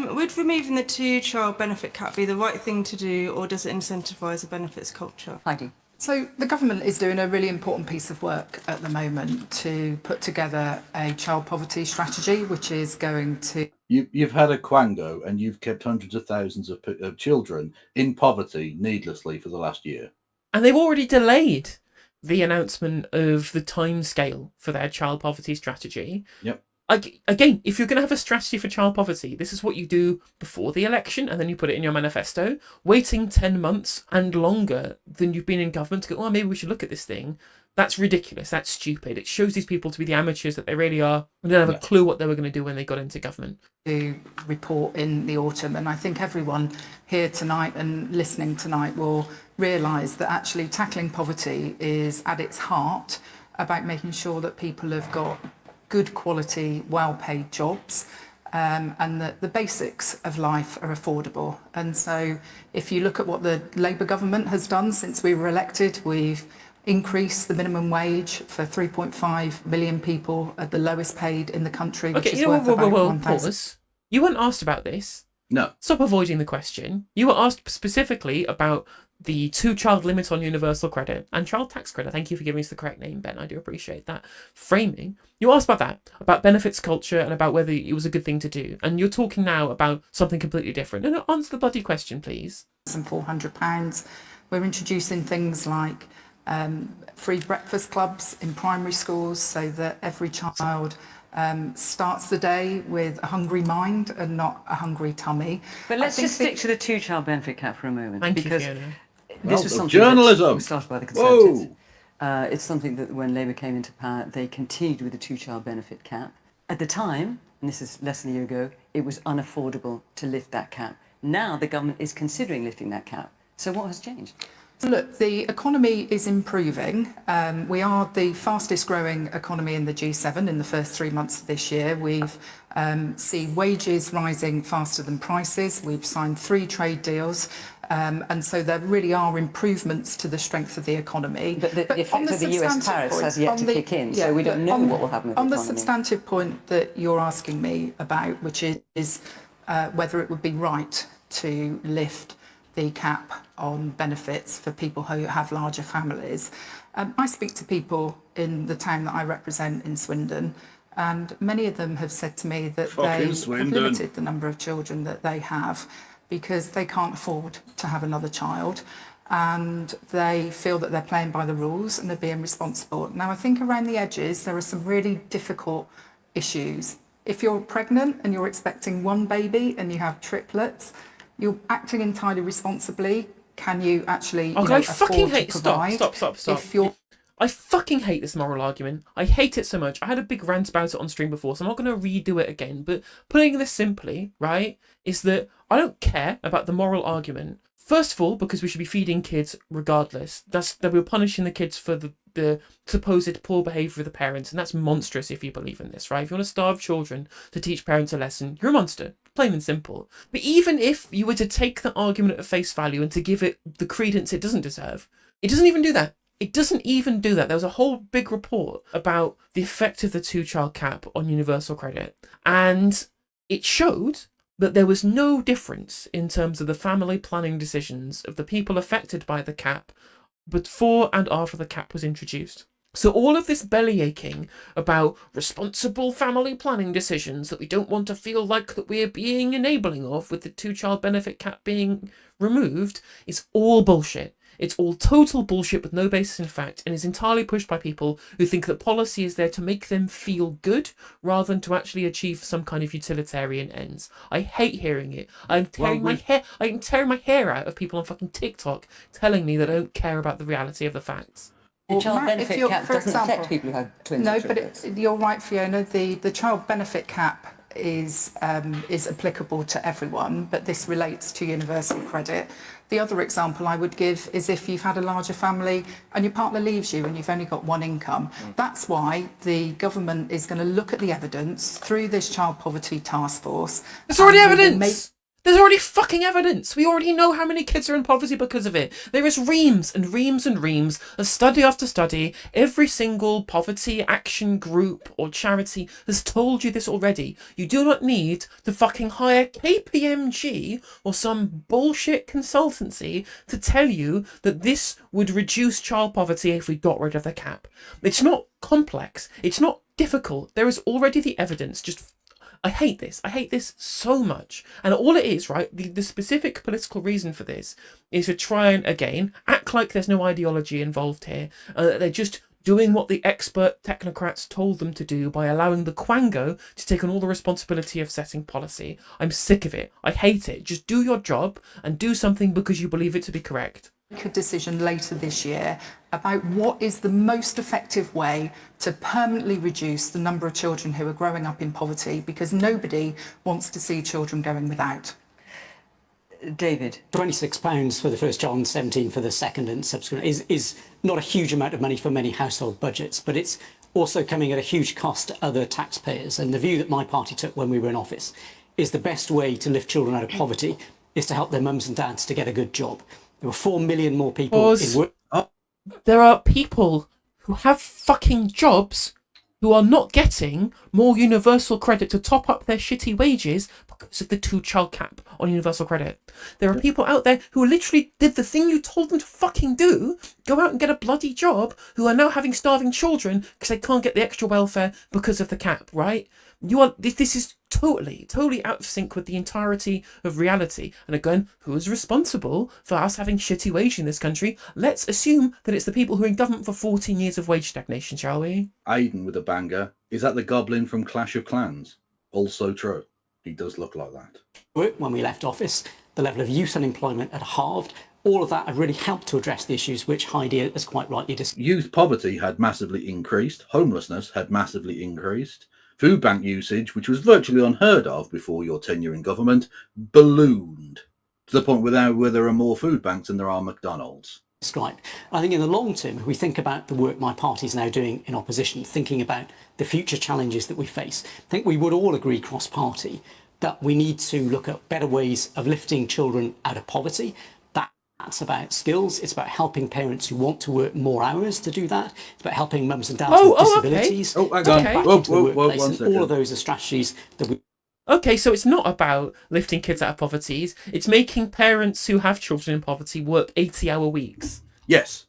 Would removing the two-child benefit cap be the right thing to do, or does it incentivise a benefits culture? Heidi. So the government is doing a really important piece of work at the moment to put together a child poverty strategy, which is going to... You've had a quango and you've kept hundreds of thousands of children in poverty needlessly for the last year. And they've already delayed the announcement of the timescale for their child poverty strategy. Yep. Again, if you're going to have a strategy for child poverty, this is what you do before the election, and then you put it in your manifesto. Waiting 10 months and longer than you've been in government to go, oh, maybe we should look at this thing. That's ridiculous. That's stupid. It shows these people to be the amateurs that they really are. They don't have a clue what they were going to do when they got into government. To report in the autumn, and I think everyone here tonight and listening tonight will realise that actually tackling poverty is at its heart about making sure that people have got good quality, well-paid jobs, and that the basics of life are affordable. And so if you look at what the Labour government has done since we were elected, we've increased the minimum wage for 3.5 million people at the lowest paid in the country, which is worth about 1,000. Pause. You weren't asked about this. No. Stop avoiding the question. You were asked specifically about the two-child limit on universal credit and child tax credit. Thank you for giving us the correct name, Ben. I do appreciate that framing. You asked about that, about benefits culture and about whether it was a good thing to do. And you're talking now about something completely different. No, answer the bloody question, please. Some £400. We're introducing things like free breakfast clubs in primary schools so that every child starts the day with a hungry mind and not a hungry tummy. But let's just stick to the two-child benefit cap for a moment. Thank because you, Fiona. This was something journalism that was started by the Conservatives. It's something that when Labour came into power, they continued with the two-child benefit cap. At the time, and this is less than a year ago, it was unaffordable to lift that cap. Now the government is considering lifting that cap. So what has changed? Look, the economy is improving. We are the fastest growing economy in the G7 in the first 3 months of this year. We've seen wages rising faster than prices. We've signed 3 trade deals. And so there really are improvements to the strength of the economy. But the effect of the US tariffs has yet to kick in, so we don't know what will happen with the economy. On the substantive point that you're asking me about, which is whether it would be right to lift the cap on benefits for people who have larger families. I speak to people in the town that I represent in Swindon, and many of them have said to me that they have limited the number of children that they have because they can't afford to have another child, and they feel that they're playing by the rules and they're being responsible. Now, I think around the edges there are some really difficult issues. If you're pregnant and you're expecting one baby and you have triplets, you're acting entirely responsibly. Can you actually I fucking hate... provide? Stop. If you're... I fucking hate this moral argument. I hate it so much. I had a big rant about it on stream before, so I'm not going to redo it again. But putting this simply, right, is that I don't care about the moral argument. First of all, because we should be feeding kids regardless. That we're punishing the kids for the supposed poor behaviour of the parents, and that's monstrous if you believe in this, right? If you want to starve children to teach parents a lesson, you're a monster. Plain and simple. But even if you were to take the argument at face value and to give it the credence it doesn't deserve, it doesn't even do that. It doesn't even do that. There was a whole big report about the effect of the two-child cap on universal credit, and it showed that there was no difference in terms of the family planning decisions of the people affected by the cap before and after the cap was introduced. So all of this belly aching about responsible family planning decisions that we don't want to feel like that we're being enabling of with the two-child benefit cap being removed is all bullshit. It's all total bullshit with no basis in fact, and is entirely pushed by people who think that policy is there to make them feel good rather than to actually achieve some kind of utilitarian ends. I hate hearing it. I'm tearing my hair out of people on fucking TikTok telling me that I don't care about the reality of the facts. The child benefit cap doesn't affect people who have twins. No, but you're right, Fiona. The child benefit cap is applicable to everyone, but this relates to universal credit. The other example I would give is if you've had a larger family and your partner leaves you and you've only got one income. That's why the government is going to look at the evidence through this child poverty task force. There's already evidence! There's already fucking evidence. We already know how many kids are in poverty because of it. There is reams and reams and reams of study after study. Every single poverty action group or charity has told you this already. You do not need to fucking hire KPMG or some bullshit consultancy to tell you that this would reduce child poverty if we got rid of the cap. It's not complex. It's not difficult. There is already the evidence. Just I hate this. I hate this so much. And all it is, right, the specific political reason for this is to try and, again, act like there's no ideology involved here. They're just doing what the expert technocrats told them to do by allowing the Quango to take on all the responsibility of setting policy. I'm sick of it. I hate it. Just do your job and do something because you believe it to be correct. Make a decision later this year about what is the most effective way to permanently reduce the number of children who are growing up in poverty, because nobody wants to see children going without. David. £26 for the first child and 17 for the second and subsequent is not a huge amount of money for many household budgets, but it's also coming at a huge cost to other taxpayers. And the view that my party took when we were in office is the best way to lift children out of poverty is to help their mums and dads to get a good job. There were 4 million more people in work. There are people who have fucking jobs who are not getting more universal credit to top up their shitty wages because of the 2-child cap on universal credit. There are people out there who literally did the thing you told them to fucking do, go out and get a bloody job, who are now having starving children because they can't get the extra welfare because of the cap, right? This is totally out of sync with the entirety of reality. And again, who is responsible for us having shitty wages in this country? Let's assume that it's the people who are in government for 14 years of wage stagnation, shall we? Aiden with a banger. Is that the goblin from Clash of Clans? Also true. He does look like that. When we left office, the level of youth unemployment had halved. All of that had really helped to address the issues which Heidi has quite rightly discussed. Youth poverty had massively increased. Homelessness had massively increased. Food bank usage, which was virtually unheard of before your tenure in government, ballooned to the point where there are more food banks than there are McDonald's. Described. I think in the long term, if we think about the work my party is now doing in opposition, thinking about the future challenges that we face, I think we would all agree cross-party that we need to look at better ways of lifting children out of poverty. That's about skills. It's about helping parents who want to work more hours to do that. It's about helping mums and dads with disabilities to get back into the workplace. One and all of those are strategies that we... Okay, so it's not about lifting kids out of poverty. It's making parents who have children in poverty work 80-hour weeks. Yes.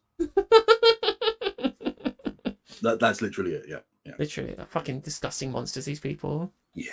That's literally it, yeah. Literally, they're fucking disgusting monsters, these people. Yeah.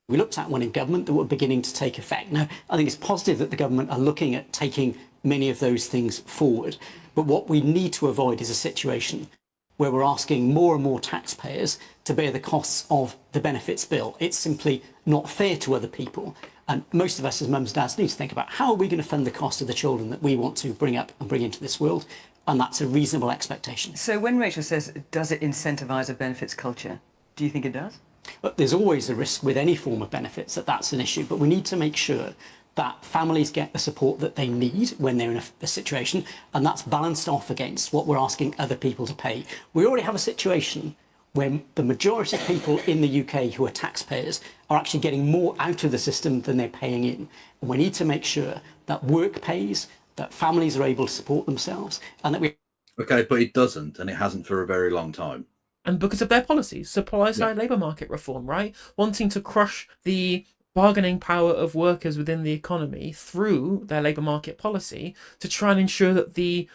We looked at one in government that were beginning to take effect. Now, I think it's positive that the government are looking at taking many of those things forward. But what we need to avoid is a situation where we're asking more and more taxpayers to bear the costs of the benefits bill. It's simply not fair to other people. And most of us as mums and dads need to think about how are we going to fund the cost of the children that we want to bring up and bring into this world. And that's a reasonable expectation. So when Rachel says, does it incentivise a benefits culture? Do you think it does? But there's always a risk with any form of benefits that that's an issue. But we need to make sure that families get the support that they need when they're in a situation, and that's balanced off against what we're asking other people to pay. We already have a situation where the majority of people in the UK who are taxpayers are actually getting more out of the system than they're paying in. And we need to make sure that work pays, that families are able to support themselves, and that we... Okay, but it doesn't, and it hasn't for a very long time. And because of their policies, supply-side labour market reform, right? Wanting to crush the bargaining power of workers within the economy through their labour market policy to try and ensure that the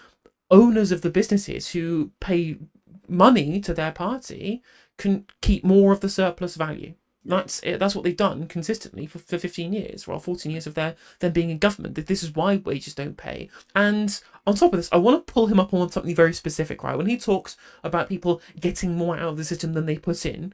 owners of the businesses who pay money to their party can keep more of the surplus value. That's it. That's what they've done consistently for 15 years, or 14 years of them being in government. This is why wages don't pay. And on top of this, I want to pull him up on something very specific, right? When he talks about people getting more out of the system than they put in,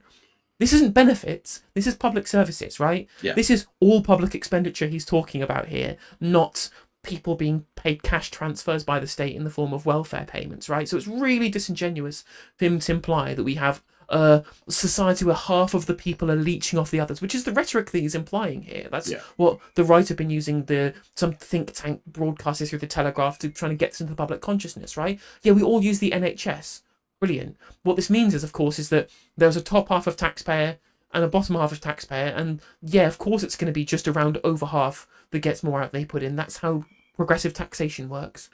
this isn't benefits. This is public services, right? Yeah. This is all public expenditure he's talking about here, not people being paid cash transfers by the state in the form of welfare payments, right? So it's really disingenuous for him to imply that we have a society where half of the people are leeching off the others, which is the rhetoric that he's implying here. That's what the right have been using some think tank broadcasters through the Telegraph to trying to get this into the public consciousness, right? Yeah, we all use the NHS. Brilliant. What this means is, of course, is that there's a top half of taxpayer and a bottom half is taxpayer. And yeah, of course, it's going to be just around over half that gets more out they put in. That's how progressive taxation works.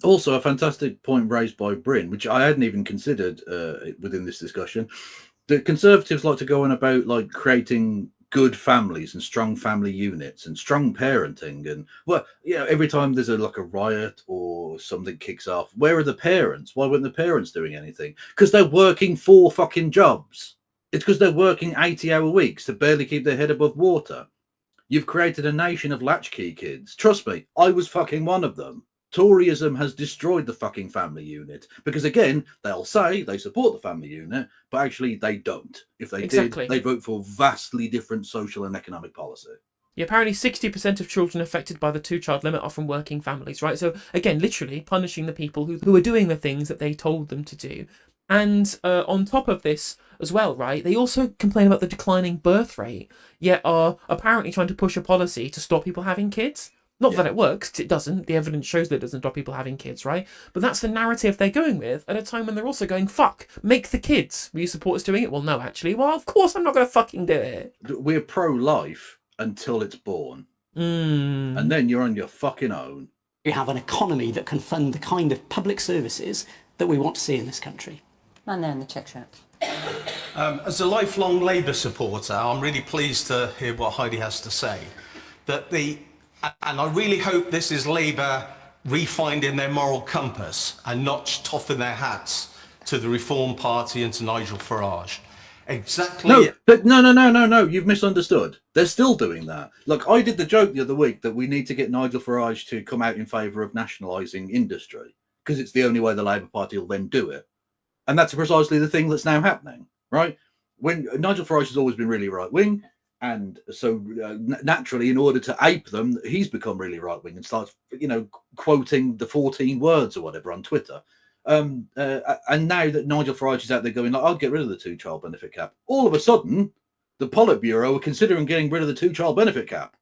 Also, a fantastic point raised by Bryn, which I hadn't even considered within this discussion. The Conservatives like to go on about like creating good families and strong family units and strong parenting, and well, every time there's like a riot or something kicks off, where are the parents? Why weren't the parents doing anything? Because they're working 4 fucking jobs. It's because they're working 80-hour weeks to barely keep their head above water. You've created a nation of latchkey kids. Trust me, I was fucking one of them. Toryism has destroyed the fucking family unit because, again, they'll say they support the family unit, but actually they don't. If they did, they vote for vastly different social and economic policy. Yeah, apparently 60% of children affected by the 2-child limit are from working families, right? So, again, literally punishing the people who are doing the things that they told them to do. And on top of this as well, right, they also complain about the declining birth rate, yet are apparently trying to push a policy to stop people having kids. Not that it works, 'cause it doesn't. The evidence shows that it doesn't stop people having kids, right? But that's the narrative they're going with at a time when they're also going, fuck, make the kids. Will you support us doing it? Well, no, actually. Well, of course I'm not going to fucking do it. We're pro-life until it's born. And then you're on your fucking own. We have an economy that can fund the kind of public services that we want to see in this country. Man there in the check shirt. As a lifelong Labour supporter, I'm really pleased to hear what Heidi has to say. And I really hope this is Labour refinding their moral compass and not toffing their hats to the Reform Party and to Nigel Farage. Exactly. No. You've misunderstood. They're still doing that. Look, I did the joke the other week that we need to get Nigel Farage to come out in favour of nationalising industry because it's the only way the Labour Party will then do it. And that's precisely the thing that's now happening, right? When Nigel Farage has always been really right-wing, and so naturally, in order to ape them, he's become really right-wing and starts, quoting the 14 words or whatever on Twitter. And now that Nigel Farage is out there going, I'll get rid of the 2-child benefit cap, all of a sudden, the Politburo are considering getting rid of the 2-child benefit cap.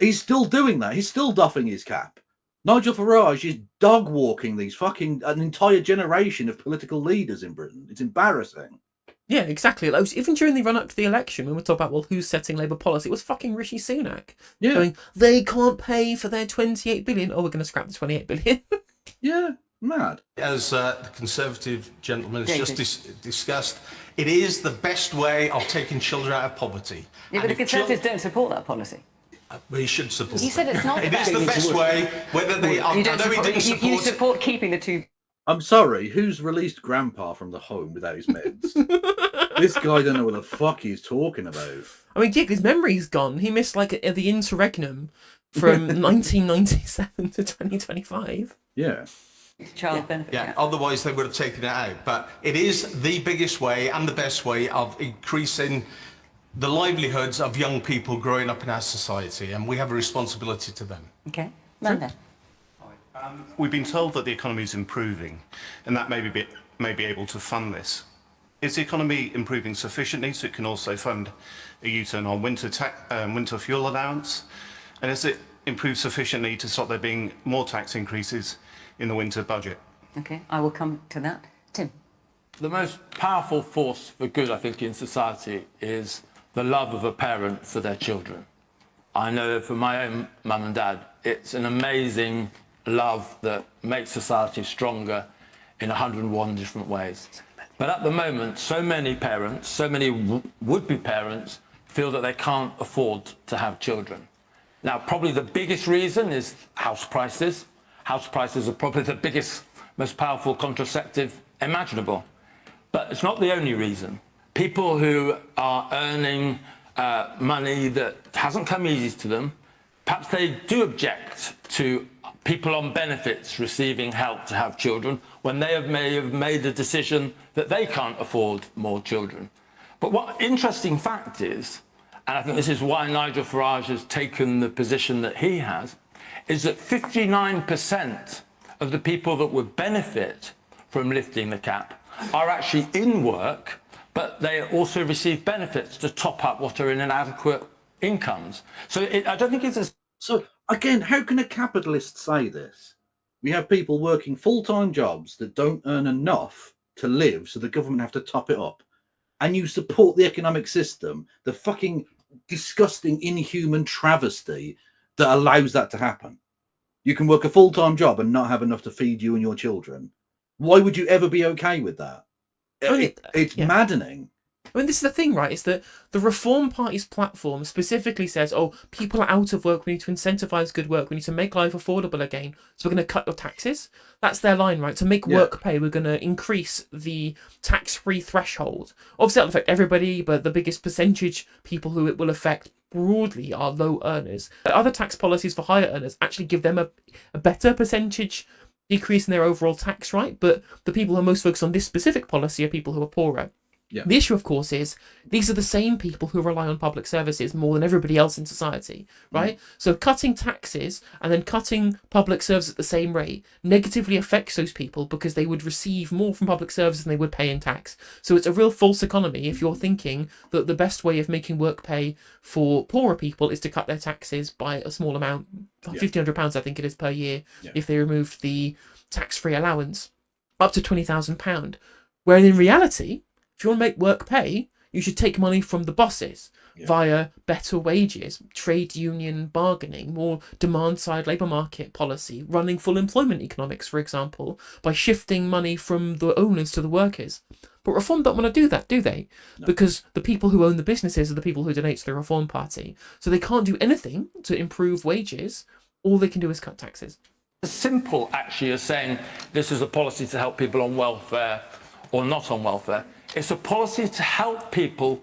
He's still doing that. He's still doffing his cap. Nigel Farage is dog walking an entire generation of political leaders in Britain. It's embarrassing. Yeah, exactly. Like, even during the run-up to the election, when we talk about, who's setting Labour policy, it was fucking Rishi Sunak. Yeah. Going, they can't pay for their 28 billion. Oh, we're going to scrap the 28 billion. Yeah, mad. As the Conservative gentleman has just discussed, it is the best way of taking children out of poverty. Yeah, but the Conservatives don't support that policy. We should support You said it's not it. It is the best way, whether they are... You support keeping the 2... I'm sorry, who's released Grandpa from the home without his meds? This guy don't know what the fuck he's talking about. I mean, yeah, his memory's gone. He missed, the interregnum from 1997 to 2025. Yeah. Child benefit. Yeah, otherwise they would have taken it out. But it is the biggest way and the best way of increasing the livelihoods of young people growing up in our society, and we have a responsibility to them. Okay, Manda. We've been told that the economy is improving, and that may be able to fund this. Is the economy improving sufficiently so it can also fund a U-turn on winter fuel allowance? And is it improved sufficiently to stop there being more tax increases in the winter budget? Okay, I will come to that. Tim. The most powerful force for good, I think, in society is the love of a parent for their children. I know for my own mum and dad, it's an amazing love that makes society stronger in 101 different ways. But at the moment, so many parents, so many would-be parents, feel that they can't afford to have children. Now, probably the biggest reason is house prices. House prices are probably the biggest, most powerful contraceptive imaginable. But it's not the only reason. People who are earning money that hasn't come easy to them, perhaps they do object to people on benefits receiving help to have children when they may have made a decision that they can't afford more children. But what interesting fact is, and I think this is why Nigel Farage has taken the position that he has, is that 59% of the people that would benefit from lifting the cap are actually in work, but they also receive benefits to top up what are inadequate incomes. So I don't think it's as... So, again, how can a capitalist say this? We have people working full-time jobs that don't earn enough to live, so the government have to top it up. and you support the economic system, the fucking disgusting, inhuman travesty that allows that to happen. You can work a full-time job and not have enough to feed you and your children. Why would you ever be okay with that? It's maddening. I mean, this is the thing, right? Is that the Reform Party's platform specifically says, oh, people are out of work, we need to incentivise good work, we need to make life affordable again, so we're going to cut your taxes. That's their line, right? To make work pay, we're going to increase the tax-free threshold. Obviously, that'll affect everybody, but the biggest percentage people who it will affect broadly are low earners. Other tax policies for higher earners actually give them a better percentage decrease in their overall tax, right? But the people who are most focused on this specific policy are people who are poorer. Yeah. The issue, of course, is these are the same people who rely on public services more than everybody else in society, right? So cutting taxes and then cutting public service at the same rate negatively affects those people because they would receive more from public services than they would pay in tax. So it's a real false economy if you're thinking that the best way of making work pay for poorer people is to cut their taxes by a small amount, £1,500 I think it is per year, if they removed the tax-free allowance, up to £20,000. Where in reality, if you want to make work pay, you should take money from the bosses via better wages, trade union bargaining, more demand-side labour market policy, running full employment economics, for example, by shifting money from the owners to the workers. But Reform don't want to do that, do they? No. Because the people who own the businesses are the people who donate to the Reform Party. So they can't do anything to improve wages. All they can do is cut taxes. As simple, actually, as saying this is a policy to help people on welfare or not on welfare. It's a policy to help people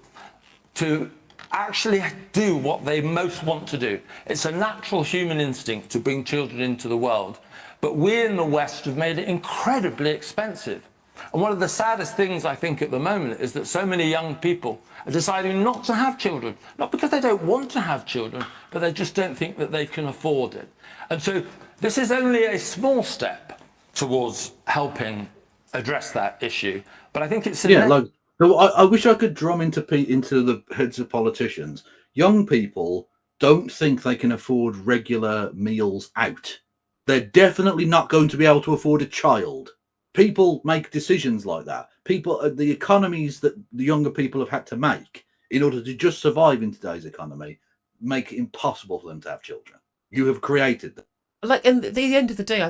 to actually do what they most want to do. It's a natural human instinct to bring children into the world. But we in the West have made it incredibly expensive. And one of the saddest things I think at the moment is that so many young people are deciding not to have children. Not because they don't want to have children, but they just don't think that they can afford it. And so this is only a small step towards helping address that issue. But I think it's I wish I could drum into the heads of politicians. Young people don't think they can afford regular meals out. They're definitely not going to be able to afford a child. People make decisions like that. The economies that the younger people have had to make in order to just survive in today's economy make it impossible for them to have children. You have created them. And at the end of the day,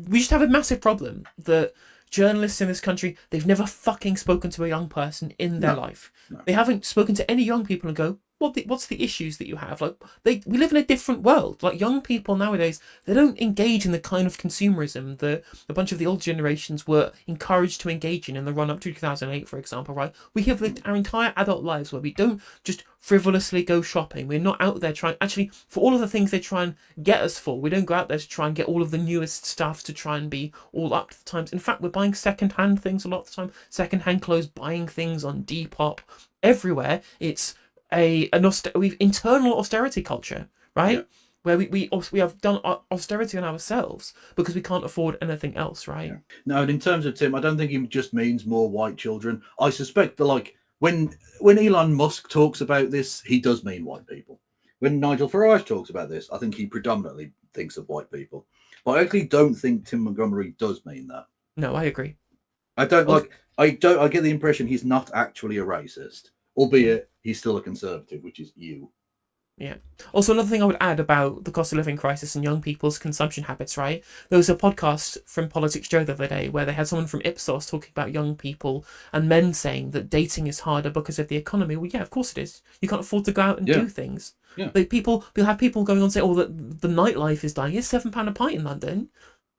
we just have a massive problem that journalists in this country, they've never fucking spoken to a young person in their life. No. They haven't spoken to any young people and go, what's the issues that you have? Like, we live in a different world. Like, young people nowadays, they don't engage in the kind of consumerism that a bunch of the old generations were encouraged to engage in the run-up to 2008, for example, right? We have lived our entire adult lives where we don't just frivolously go shopping. We're not out there trying, actually, for all of the things they try and get us for, we don't go out there to try and get all of the newest stuff to try and be all up to the times. In fact, we're buying second-hand things a lot of the time, second-hand clothes, buying things on Depop, everywhere. It's we've internal austerity culture, right? Where we have done austerity on ourselves because we can't afford anything else, right? No, and in terms of Tim, I don't think he just means more white children. I suspect that, when Elon Musk talks about this, he does mean white people. When Nigel Farage talks about this, I think he predominantly thinks of white people. But I actually don't think Tim Montgomery does mean that. No, I agree. I get the impression he's not actually a racist, albeit he's still a conservative, which is you. Yeah. Also, another thing I would add about the cost of living crisis and young people's consumption habits, right? There was a podcast from Politics Joe the other day where they had someone from Ipsos talking about young people and men saying that dating is harder because of the economy. Well, yeah, of course it is. You can't afford to go out and do things. Yeah. We'll have people going on saying, oh, the nightlife is dying. It's £7 a pint in London.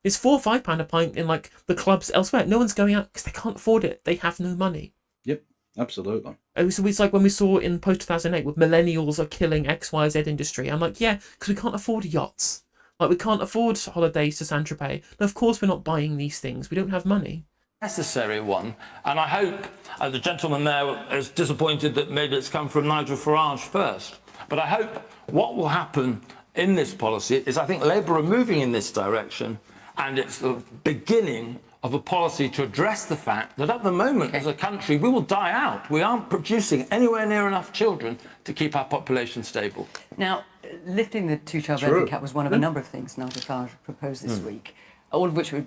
It's £4 or £5 a pint in the clubs elsewhere. No one's going out because they can't afford it. They have no money. Yep. Absolutely. It's like when we saw in post-2008 with millennials are killing XYZ industry. I'm like, yeah, because we can't afford yachts. We can't afford holidays to Saint-Tropez. And of course we're not buying these things. We don't have money. Necessary one. And I hope the gentleman there is disappointed that maybe it's come from Nigel Farage first. But I hope what will happen in this policy is I think Labour are moving in this direction, and it's the beginning of a policy to address the fact that at the moment, as a country, we will die out. We aren't producing anywhere near enough children to keep our population stable. Now, lifting the two-child benefit cap was one of a number of things Nigel Farage proposed this week, all of which were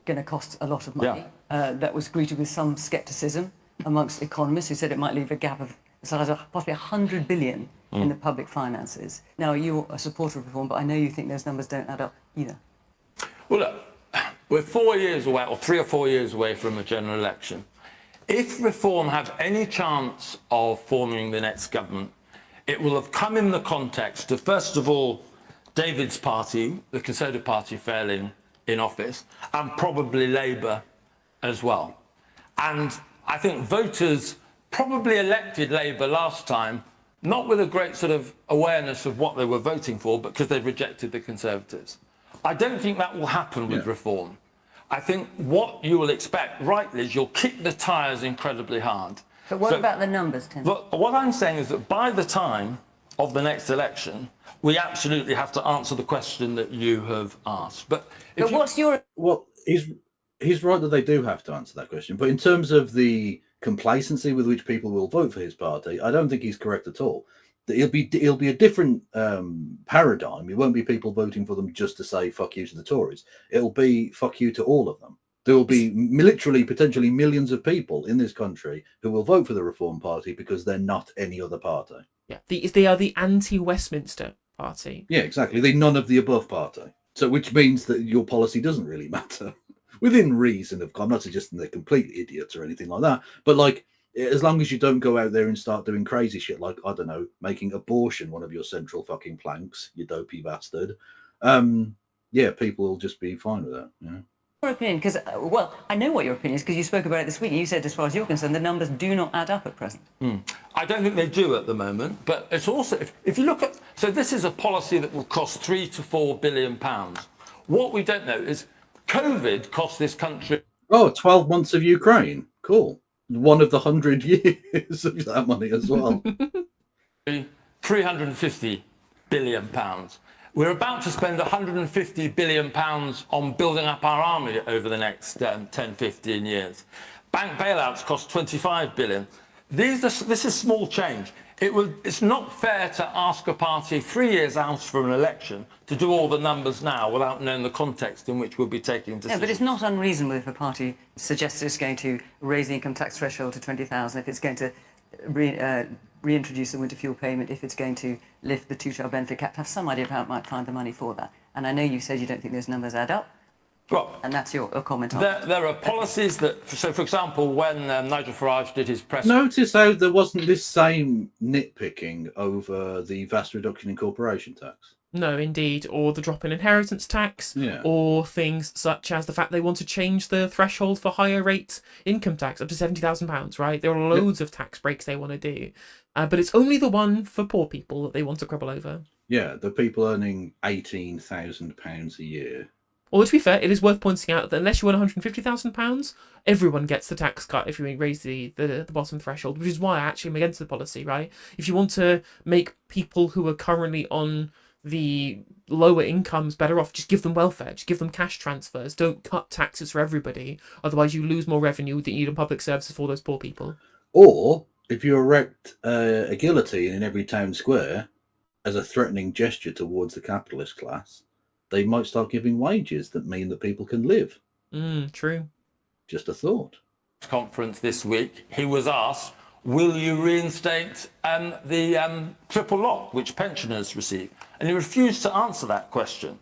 going to cost a lot of money. That was greeted with some scepticism amongst economists who said it might leave a gap of the size of possibly 100 billion in the public finances. Now, you're a supporter of reform, but I know you think those numbers don't add up either. Well, look, we're 4 years away, or 3 or 4 years away from a general election. If reform have any chance of forming the next government, it will have come in the context of, first of all, David's party, the Conservative Party, failing in office, and probably Labour as well. And I think voters probably elected Labour last time, not with a great sort of awareness of what they were voting for, but because they rejected the Conservatives. I don't think that will happen with reform. I think what you will expect, rightly, is you'll kick the tyres incredibly hard. But what about the numbers, Tim? What I'm saying is that by the time of the next election, we absolutely have to answer the question that you have asked. But what's your... Well, he's right that they do have to answer that question. But in terms of the complacency with which people will vote for his party, I don't think he's correct at all. It'll be a different paradigm. It won't be people voting for them just to say fuck you to the Tories. It'll be fuck you to all of them. There will be literally potentially millions of people in this country who will vote for the Reform Party because they're not any other party. Yeah, they are the anti-Westminster party. Yeah, exactly. The none of the above party. So which means that your policy doesn't really matter. Within reason, of course. I'm not suggesting they're complete idiots or anything like that. But like, as long as you don't go out there and start doing crazy shit like, I don't know, making abortion one of your central fucking planks, you dopey bastard. Yeah, people will just be fine with that. You know? Your opinion, because, well, I know what your opinion is because you spoke about it this week. You said, as far as you're concerned, the numbers do not add up at present. I don't think they do at the moment, but it's also, if you look at, so this is a policy that will cost £3 to £4 billion. What we don't know is COVID cost this country... 12 months of Ukraine. Cool. One of the 100 years of that money as well. £350 billion. We're about to spend £150 billion on building up our army over the next 10, 15 years. Bank bailouts cost £25 billion. This is small change. It's not fair to ask a party 3 years out from an election to do all the numbers now without knowing the context in which we'll be taking decisions. Yeah, but it's not unreasonable if a party suggests it's going to raise the income tax threshold to 20,000, if it's going to reintroduce the winter fuel payment, if it's going to lift the two-child benefit cap, to have some idea of how it might find the money for that. And I know you said you don't think those numbers add up. Well, and that's your comment on it. There are policies that, so for example, when Nigel Farage did his press... Notice how there wasn't this same nitpicking over the vast reduction in corporation tax. No, indeed. Or the drop in inheritance tax. Yeah. Or things such as the fact they want to change the threshold for higher rate income tax up to £70,000, right? There are loads of tax breaks they want to do. But it's only the one for poor people that they want to quibble over. Yeah, the people earning £18,000 a year. Although, to be fair, it is worth pointing out that unless you earn £150,000, everyone gets the tax cut if you raise the bottom threshold, which is why I actually am against the policy, right? If you want to make people who are currently on the lower incomes better off, just give them welfare, just give them cash transfers. Don't cut taxes for everybody. Otherwise, you lose more revenue that you need on public services for those poor people. Or, if you erect a guillotine in every town square as a threatening gesture towards the capitalist class, they might start giving wages that mean that people can live. True. Just a thought. Conference this week, he was asked, will you reinstate the triple lock which pensioners receive? And he refused to answer that question.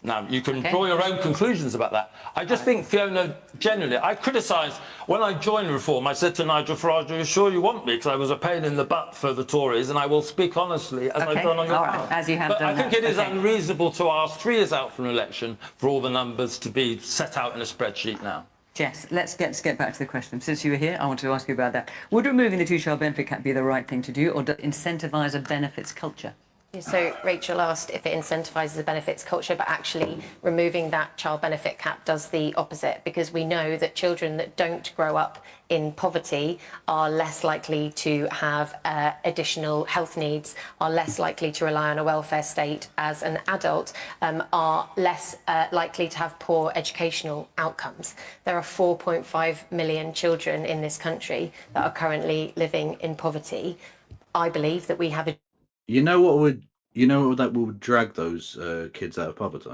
Now, you can draw your own conclusions about that. I just think, Fiona, genuinely, I criticised, when I joined Reform, I said to Nigel Farage, are you sure you want me? Because I was a pain in the butt for the Tories, and I will speak honestly, as I've done on your behalf. As you have but done I think it is unreasonable to ask 3 years out from an election for all the numbers to be set out in a spreadsheet now. Jess, let's get back to the question. Since you were here, I want to ask you about that. Would removing the two-child benefit cap be the right thing to do, or does it incentivise a benefits culture? So Rachel asked if it incentivises a benefits culture, but actually removing that child benefit cap does the opposite, because we know that children that don't grow up in poverty are less likely to have additional health needs, are less likely to rely on a welfare state as an adult, are less likely to have poor educational outcomes. There are 4.5 million children in this country that are currently living in poverty. I believe that we have a... You know what that would drag those kids out of poverty?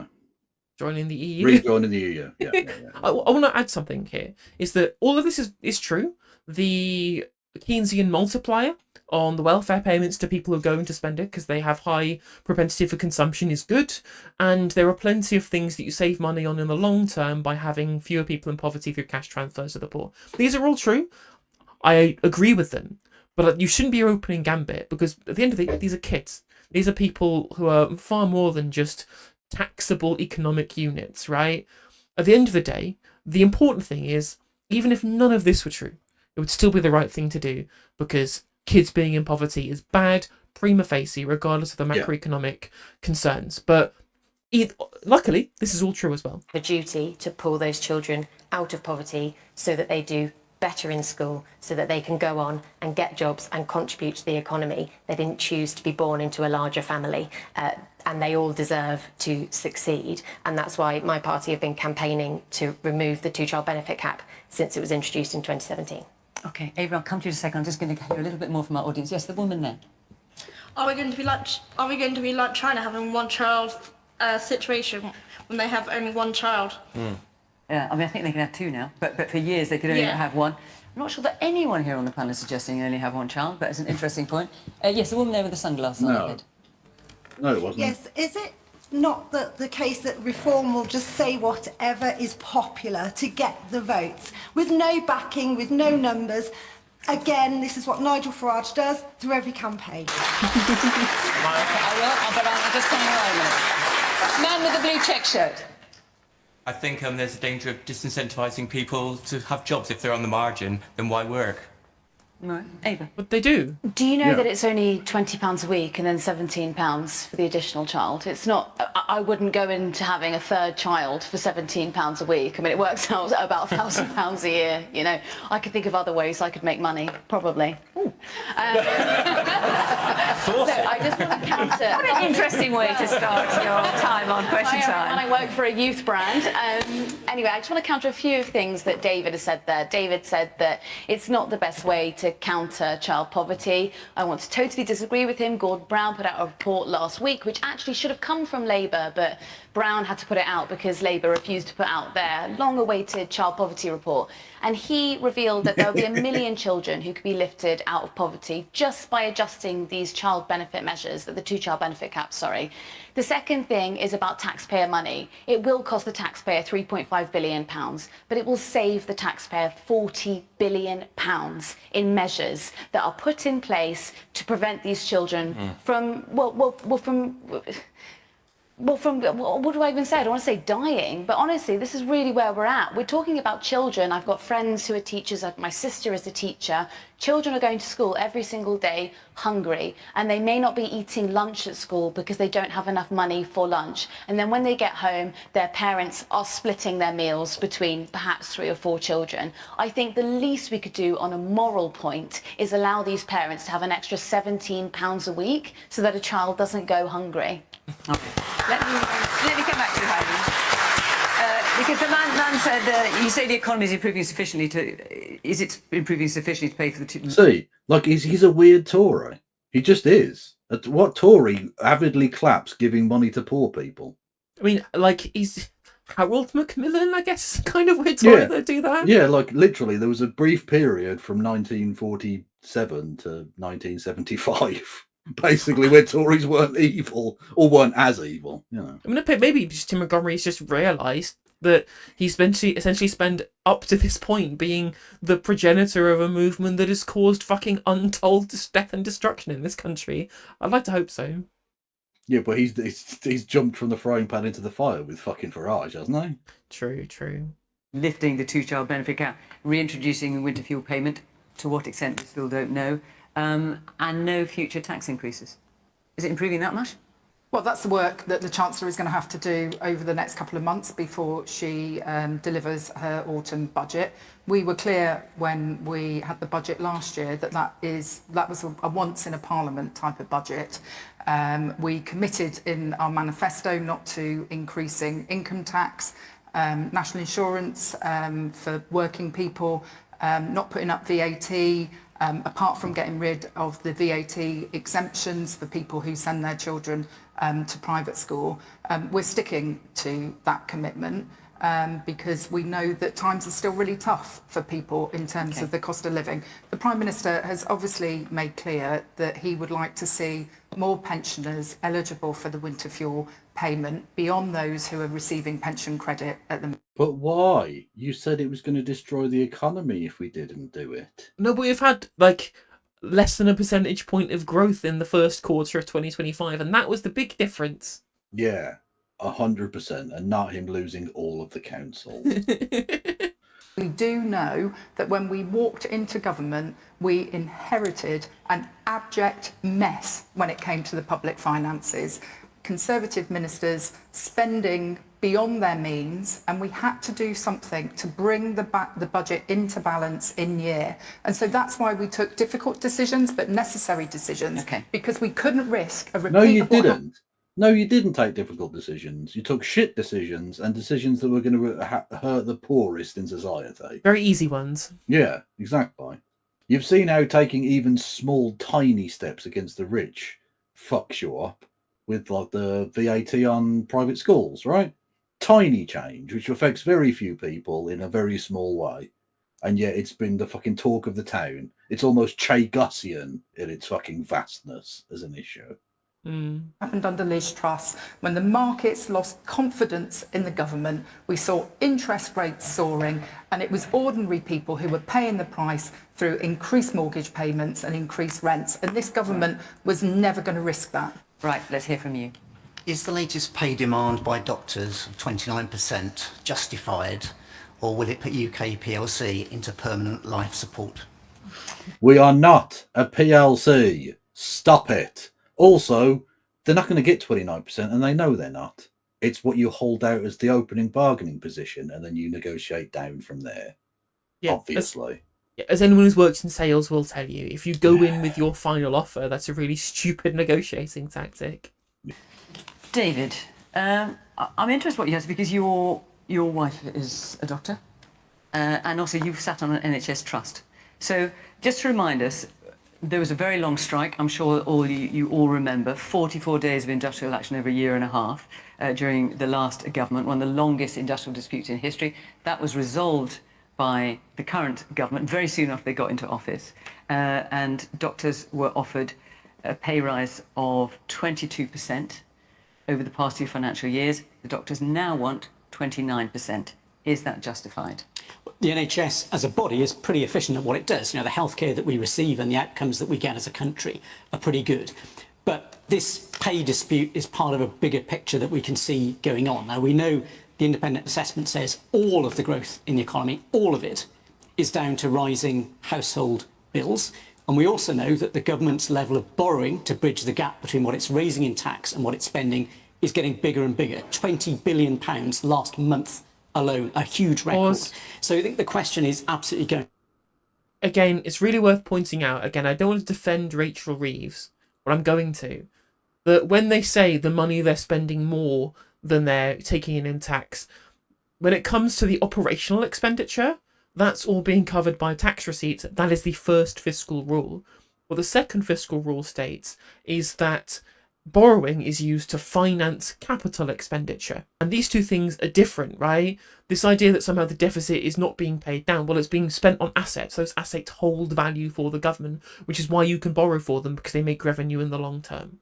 joining the EU. Rejoining the EU. Yeah. I want to add something here. Is that all of this is true? The Keynesian multiplier on the welfare payments to people who are going to spend it because they have high propensity for consumption is good, and there are plenty of things that you save money on in the long term by having fewer people in poverty through cash transfers to the poor. These are all true. I agree with them, but you shouldn't be your opening gambit, because at the end of the day, these are kids. These are people who are far more than just taxable economic units, right? At the end of the day, the important thing is, even if none of this were true, it would still be the right thing to do, because kids being in poverty is bad prima facie, regardless of the macroeconomic concerns. But luckily, this is all true as well. The duty to pull those children out of poverty so that they do better in school, so that they can go on and get jobs and contribute to the economy. They didn't choose to be born into a larger family, and they all deserve to succeed. And that's why my party have been campaigning to remove the two-child benefit cap since it was introduced in 2017. Okay, Ava, I'll come to you in a second. I'm just going to hear a little bit more from our audience. Yes, the woman there. Are we going to be like China, having one child situation when they have only one child? Yeah, I mean, I think they can have two now, but for years they could only have one. I'm not sure that anyone here on the panel is suggesting you only have one child, but it's an interesting point. Yes, the woman there with the sunglasses on her head. No, it wasn't. Yes, is it not the case that Reform will just say whatever is popular to get the votes, with no backing, with no numbers? Again, this is what Nigel Farage does through every campaign. I'm just coming around a minute. Man with the blue check shirt. I think there's a danger of disincentivising people to have jobs. If they're on the margin, then why work? Right, Ava. But they do. Do you know that it's only £20 a week and then £17 for the additional child? It's not. I wouldn't go into having a third child for £17 a week. I mean, it works out at about £1,000 a year. You know, I could think of other ways I could make money, probably. So I just want to counter. What an interesting way to start your time on Question Time. I work for a youth brand. Anyway, I just want to counter a few things that David has said there. David said that it's not the best way to counter child poverty. I want to totally disagree with him. Gordon Brown put out a report last week, which actually should have come from Labour, but Brown had to put it out because Labour refused to put out their long-awaited child poverty report. And he revealed that there will be 1 million children who could be lifted out of poverty just by adjusting these child benefit measures, the two-child benefit cap, sorry. The second thing is about taxpayer money. It will cost the taxpayer £3.5 billion, but it will save the taxpayer £40 billion in measures that are put in place to prevent these children from, what do I even say? I don't want to say dying, but honestly, this is really where we're at. We're talking about children. I've got friends who are teachers. My sister is a teacher. Children are going to school every single day hungry, and they may not be eating lunch at school because they don't have enough money for lunch. And then when they get home, their parents are splitting their meals between perhaps 3 or 4 children. I think the least we could do on a moral point is allow these parents to have an extra £17 a week so that a child doesn't go hungry. Okay. Let me come back to you, Heidi. Because the man said, you say the economy is improving sufficiently is it improving sufficiently to pay for the two? See, like he's a weird Tory. He just is. What Tory avidly claps giving money to poor people? I mean, like, he's Harold Macmillan, I guess, is kind of weird Tory that do that. Yeah, like literally there was a brief period from 1947 to 1975. Basically, where Tories weren't evil or weren't as evil, you know. I mean, maybe just Tim Montgomery's just realised that he's been to essentially spend up to this point being the progenitor of a movement that has caused fucking untold death and destruction in this country. I'd like to hope so. Yeah, but he's jumped from the frying pan into the fire with fucking Farage, hasn't he? True. Lifting the two-child benefit cap, reintroducing the winter fuel payment. To what extent, we still don't know. And no future tax increases. Is it improving that much? Well, that's the work that the Chancellor is going to have to do over the next couple of months before she delivers her autumn budget. We were clear when we had the budget last year that was a once in a parliament type of budget. We committed in our manifesto not to increasing income tax, national insurance for working people, not putting up VAT, apart from getting rid of the VAT exemptions for people who send their children to private school, we're sticking to that commitment. Because we know that times are still really tough for people in terms of the cost of living. The Prime Minister has obviously made clear that he would like to see more pensioners eligible for the winter fuel payment beyond those who are receiving pension credit at the moment. But why? You said it was going to destroy the economy if we didn't do it. No, but we've had like less than a percentage point of growth in the first quarter of 2025, and that was the big difference. Yeah, 100%, and not him losing all of the council. We do know that when we walked into government, we inherited an abject mess when it came to the public finances. Conservative ministers spending beyond their means, and we had to do something to bring the budget into balance in year. And so that's why we took difficult decisions, but necessary decisions, because we couldn't risk a repeat. No, you didn't. No, you didn't take difficult decisions. You took shit decisions and decisions that were going to hurt the poorest in society. Very easy ones. Yeah, exactly. You've seen how taking even small, tiny steps against the rich fucks you up with like the VAT on private schools, right? Tiny change, which affects very few people in a very small way. And yet it's been the fucking talk of the town. It's almost Che Gussian in its fucking vastness as an issue. Happened under Liz Truss. When the markets lost confidence in the government, we saw interest rates soaring, and it was ordinary people who were paying the price through increased mortgage payments and increased rents. And this government was never going to risk that. Right, let's hear from you. Is the latest pay demand by doctors of 29% justified, or will it put UK PLC into permanent life support? We are not a PLC. Stop it. Also, they're not going to get 29%, and they know they're not. It's what you hold out as the opening bargaining position, and then you negotiate down from there. Yeah, obviously. As anyone who's worked in sales will tell you, if you go in with your final offer, that's a really stupid negotiating tactic. David, I'm interested what you have, because your wife is a doctor, and also you've sat on an NHS trust. So just to remind us, there was a very long strike. I'm sure you all remember 44 days of industrial action over a year and a half during the last government, one of the longest industrial disputes in history. That was resolved by the current government very soon after they got into office, and doctors were offered a pay rise of 22% over the past 2 financial years. The doctors now want 29%. Is that justified? The NHS as a body is pretty efficient at what it does. You know, the healthcare that we receive and the outcomes that we get as a country are pretty good. But this pay dispute is part of a bigger picture that we can see going on. Now, we know the independent assessment says all of the growth in the economy, all of it, is down to rising household bills. And we also know that the government's level of borrowing to bridge the gap between what it's raising in tax and what it's spending is getting bigger and bigger. £20 billion last month alone, a huge record. So I think the question is absolutely going. Again, it's really worth pointing out, again, I don't want to defend Rachel Reeves, but I'm going to, that when they say the money they're spending more than they're taking in tax, when it comes to the operational expenditure, that's all being covered by tax receipts. That is the first fiscal rule. What the second fiscal rule states is that borrowing is used to finance capital expenditure. And these two things are different, right? This idea that somehow the deficit is not being paid down, well, it's being spent on assets. Those assets hold value for the government, which is why you can borrow for them, because they make revenue in the long term.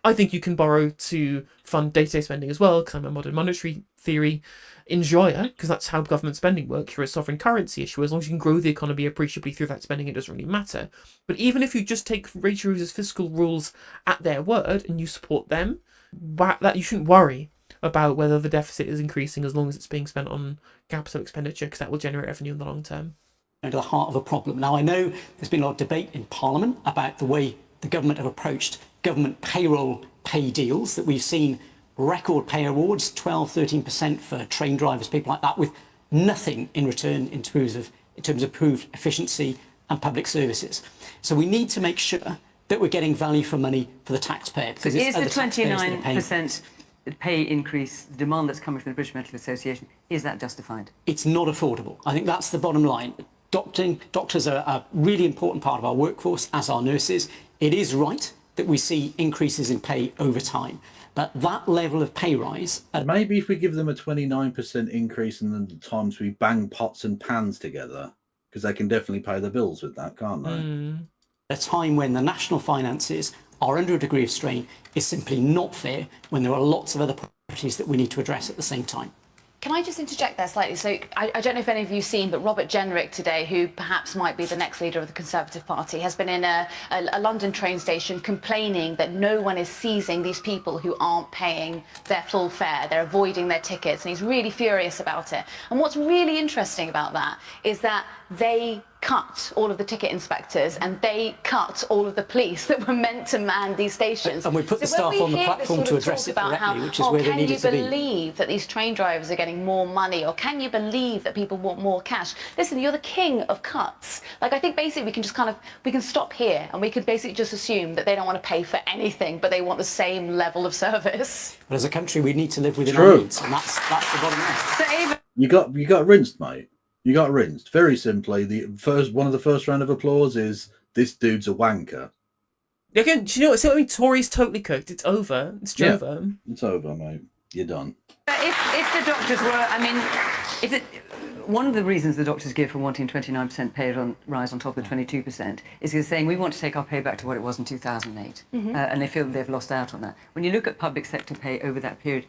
I think you can borrow to fund day-to-day spending as well, because I'm a modern monetary theory enjoyer, because that's how government spending works. You're a sovereign currency issue. As long as you can grow the economy appreciably through that spending, it doesn't really matter. But even if you just take Rachel Reeves' fiscal rules at their word and you support them, that you shouldn't worry about whether the deficit is increasing as long as it's being spent on capital expenditure, because that will generate revenue in the long term. To the heart of a problem. Now, I know there's been a lot of debate in Parliament about the way the government have approached government payroll pay deals, that we've seen record pay awards, 12-13% for train drivers, people like that, with nothing in return in terms of improved efficiency and public services. So we need to make sure that we're getting value for money for the taxpayer. So is the 29% pay increase, the demand that's coming from the British Medical Association, is that justified? It's not affordable. I think that's the bottom line. Doctors are a really important part of our workforce, as are nurses. It is right that we see increases in pay over time. But that level of pay rise... Maybe if we give them a 29% increase in the times we bang pots and pans together, because they can definitely pay the bills with that, can't they? A time when the national finances are under a degree of strain is simply not fair when there are lots of other priorities that we need to address at the same time. Can I just interject there slightly? So I don't know if any of you have seen, but Robert Jenrick today, who perhaps might be the next leader of the Conservative Party, has been in a London train station complaining that no one is seizing these people who aren't paying their full fare. They're avoiding their tickets, and he's really furious about it. And what's really interesting about that is that they cut all of the ticket inspectors and they cut all of the police that were meant to man these stations. And we put the staff on the platform to address it directly, which is where they needed to be. Can you believe that these train drivers are getting more money, or can you believe that people want more cash? Listen, you're the king of cuts. Like, I think basically we can just we can stop here and we could basically just assume that they don't want to pay for anything, but they want the same level of service. But as a country, we need to live within our means, and that's the bottom line. So even You got rinsed, mate. You got rinsed. Very simply, one of the first round of applause is this dude's a wanker. Again, do you know what? See what I mean? Tory's totally cooked. It's over. It's over. It's over, mate. You're done. But if the doctors were, I mean, one of the reasons the doctors give for wanting 29% pay rise on top of the 22% is they're saying we want to take our pay back to what it was in 2008, and they feel they've lost out on that. When you look at public sector pay over that period,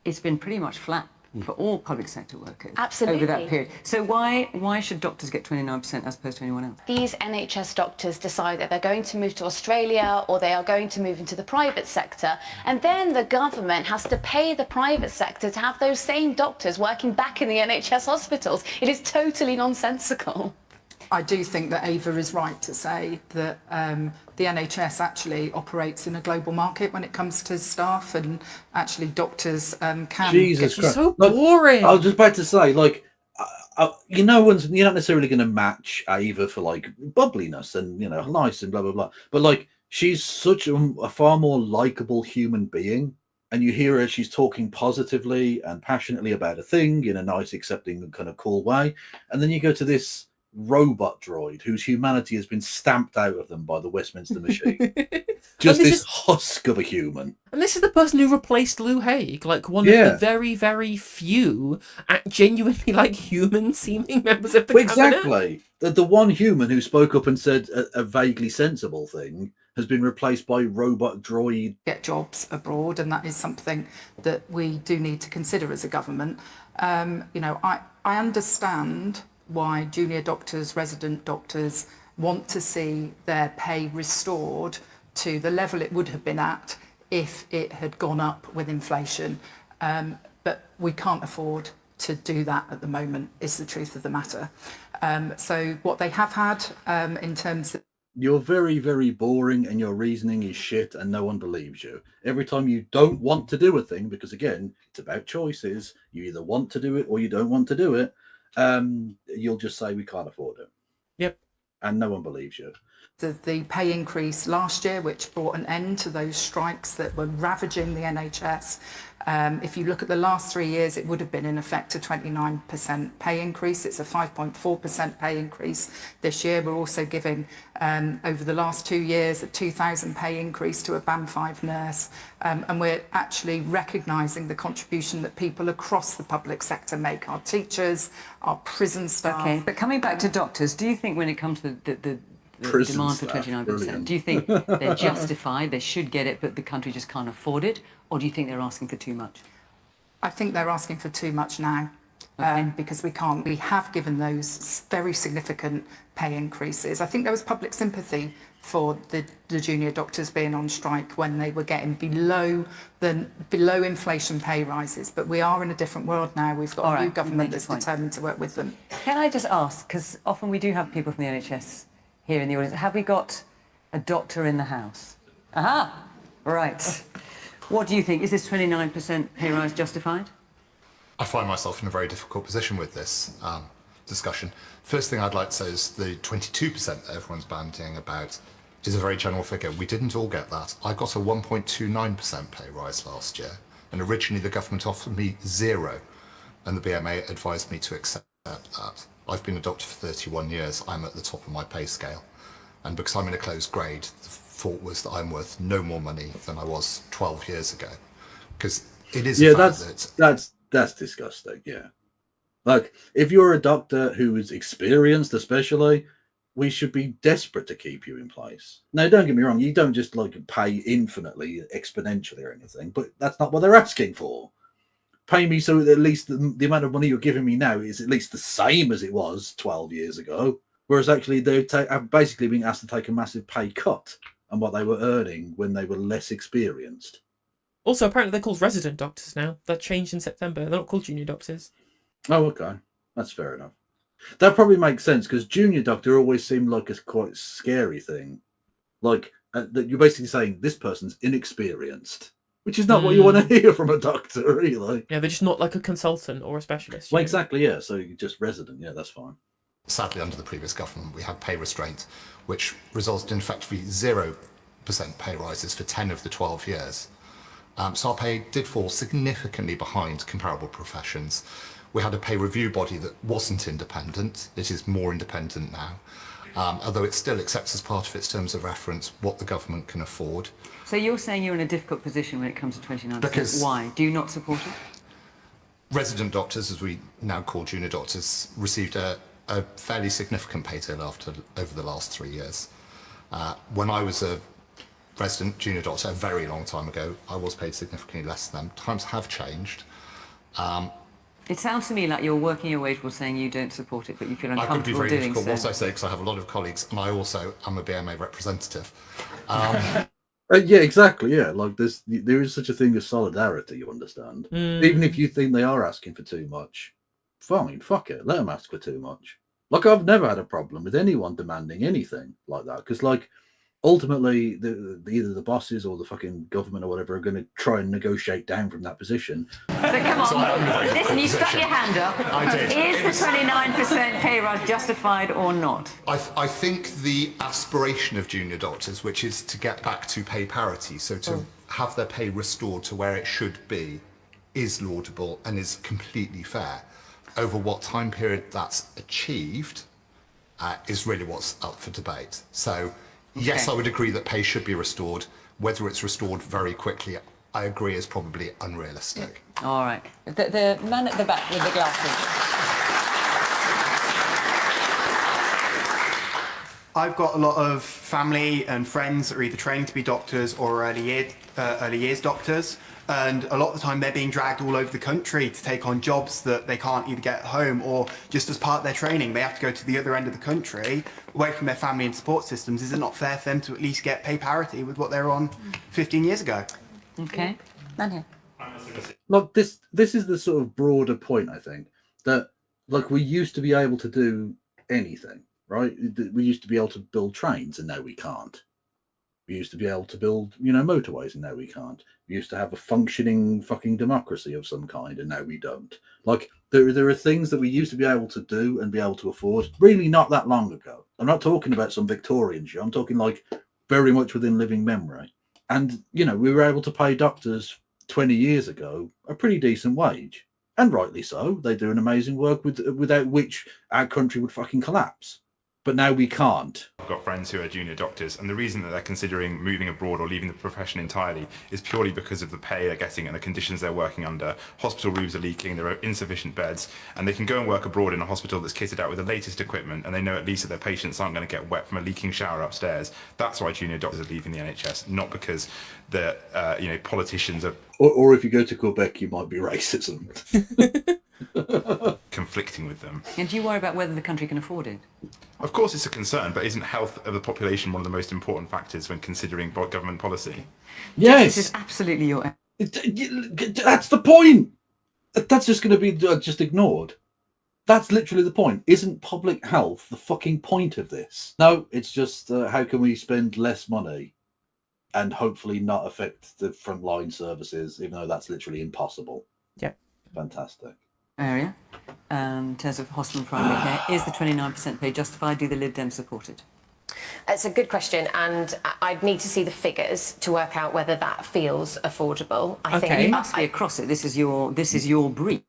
it's been pretty much flat for all public sector workers over that period. So why should doctors get 29% as opposed to anyone else? these NHS doctors decide that they're going to move to Australia or they are going to move into the private sector, and then the government has to pay the private sector to have those same doctors working back in the NHS hospitals. It is totally nonsensical. I do think that Ava is right to say that the NHS actually operates in a global market when it comes to staff, and actually doctors can... Jesus Christ. So boring. I was just about to say, like, you're not necessarily going to match Ava for, like, bubbliness and, you know, nice and blah, blah, blah. But, like, she's such a far more likable human being. And you hear her, she's talking positively and passionately about a thing in a nice, accepting, kind of cool way. And then you go to this robot droid whose humanity has been stamped out of them by the Westminster machine. Just this husk of a human. And this is the person who replaced Lou Haig, like one of the very, very few genuinely like human-seeming members of the cabinet. Exactly. The one human who spoke up and said a vaguely sensible thing has been replaced by robot droid. Get jobs abroad, and that is something that we do need to consider as a government. You know, I understand why junior doctors, resident doctors want to see their pay restored to the level it would have been at if it had gone up with inflation. But we can't afford to do that at the moment, is the truth of the matter. So what they have had in terms of... You're very, very boring and your reasoning is shit and no one believes you. Every time you don't want to do a thing, because again, it's about choices, you either want to do it or you don't want to do it, you'll just say we can't afford it. Yep. And no one believes you. The pay increase last year, which brought an end to those strikes that were ravaging the NHS. If you look at the last 3 years, it would have been in effect a 29% pay increase. It's a 5.4% pay increase this year. We're also giving, over the last 2 years, a 2,000 pay increase to a Band 5 nurse. And we're actually recognising the contribution that people across the public sector make, our teachers, our prison staff. Okay, but coming back to doctors, do you think when it comes to the demand for 29%, do you think they're justified, they should get it, but the country just can't afford it? Or do you think they're asking for too much? I think they're asking for too much now, because we can't. We have given those very significant pay increases. I think there was public sympathy for the junior doctors being on strike when they were getting below inflation pay rises. But we are in a different world now. We've got a new government that's determined to work with them. Can I just ask, because often we do have people from the NHS here in the audience, have we got a doctor in the house? Aha, right. What do you think? Is this 29% pay rise justified? I find myself in a very difficult position with this discussion. First thing I'd like to say is the 22% that everyone's bandying about is a very general figure. We didn't all get that. I got a 1.29% pay rise last year, and originally the government offered me 0, and the BMA advised me to accept that. I've been a doctor for 31 years. I'm at the top of my pay scale, and because I'm in a closed grade, the thought was that I'm worth no more money than I was 12 years ago. because it is Yeah, a fact that's disgusting. Yeah, like if you're a doctor who is experienced, especially, we should be desperate to keep you in place. Now, don't get me wrong, you don't just like pay infinitely, exponentially, or anything, but that's not what they're asking for. Pay me so that at least the amount of money you're giving me now is at least the same as it was 12 years ago. Whereas actually they're basically being asked to take a massive pay cut on what they were earning when they were less experienced. Also, apparently they're called resident doctors now. That changed in September. They're not called junior doctors. Oh, okay. That's fair enough. That probably makes sense because junior doctor always seemed like a quite scary thing. Like, that you're basically saying this person's inexperienced, which is not what you want to hear from a doctor, really. Yeah, they're just not like a consultant or a specialist. Well, exactly, yeah. So you're just resident. Yeah, that's fine. Sadly, under the previous government, we had pay restraint, which resulted in effectively 0% pay rises for 10 of the 12 years. So our pay did fall significantly behind comparable professions. We had a pay review body that wasn't independent. It is more independent now, although it still accepts as part of its terms of reference what the government can afford. So you're saying you're in a difficult position when it comes to 29%. Because why? Do you not support it? Resident doctors, as we now call junior doctors, received a fairly significant pay deal over the last 3 years. When I was a resident junior doctor a very long time ago, I was paid significantly less than them. Times have changed. It sounds to me like you're working your way towards saying you don't support it, but you feel I could be uncomfortable very doing difficult so. what I say because I have a lot of colleagues and I also am a BMA representative. Yeah, exactly. Yeah, like there is such a thing as solidarity. You understand? Even if you think they are asking for too much, fine, fuck it, let them ask for too much. Like I've never had a problem with anyone demanding anything like that because, like, ultimately, either the bosses or the fucking government or whatever are going to try and negotiate down from that position. So come on, listen, you stuck your hand up. I did. Is the 29% pay rise justified or not? I think the aspiration of junior doctors, which is to get back to pay parity, so to have their pay restored to where it should be, is laudable and is completely fair. Over what time period that's achieved is really what's up for debate. So, yes, I would agree that pay should be restored. Whether it's restored very quickly, I agree, is probably unrealistic. All right. The man at the back with the glasses. I've got a lot of family and friends that are either training to be doctors or early years doctors. And a lot of the time they're being dragged all over the country to take on jobs that they can't either get at home or just as part of their training. They have to go to the other end of the country, away from their family and support systems. Is it not fair for them to at least get pay parity with what they were on 15 years ago? Okay. Daniel. Look, this is the sort of broader point, I think, that like we used to be able to do anything, right? We used to be able to build trains and now we can't. We used to be able to build, motorways and now we can't. We used to have a functioning fucking democracy of some kind and now we don't. Like, there are things that we used to be able to do and be able to afford really not that long ago. I'm not talking about some Victorian shit. I'm talking like very much within living memory. And, we were able to pay doctors 20 years ago a pretty decent wage. And rightly so. They do an amazing work without which our country would fucking collapse. But now we can't. I've got friends who are junior doctors, and the reason that they're considering moving abroad or leaving the profession entirely is purely because of the pay they're getting and the conditions they're working under. Hospital rooms are leaking, there are insufficient beds, and they can go and work abroad in a hospital that's kitted out with the latest equipment, and they know at least that their patients aren't going to get wet from a leaking shower upstairs. That's why junior doctors are leaving the NHS, not because the politicians are... Or if you go to Quebec, you might be racism. conflicting with them. And do you worry about whether the country can afford it? Of course it's a concern, but isn't health of the population one of the most important factors when considering government policy? Yes! This is absolutely your... That's the point! That's just going to be just ignored. That's literally the point. Isn't public health the fucking point of this? No, it's just how can we spend less money and hopefully not affect the frontline services, even though that's literally impossible. Yeah. Fantastic. Area, in terms of hospital and primary care, is the 29% pay justified? Do the Lib Dems support it? It's a good question, and I'd need to see the figures to work out whether that feels affordable. I think you must be across it. This is your brief.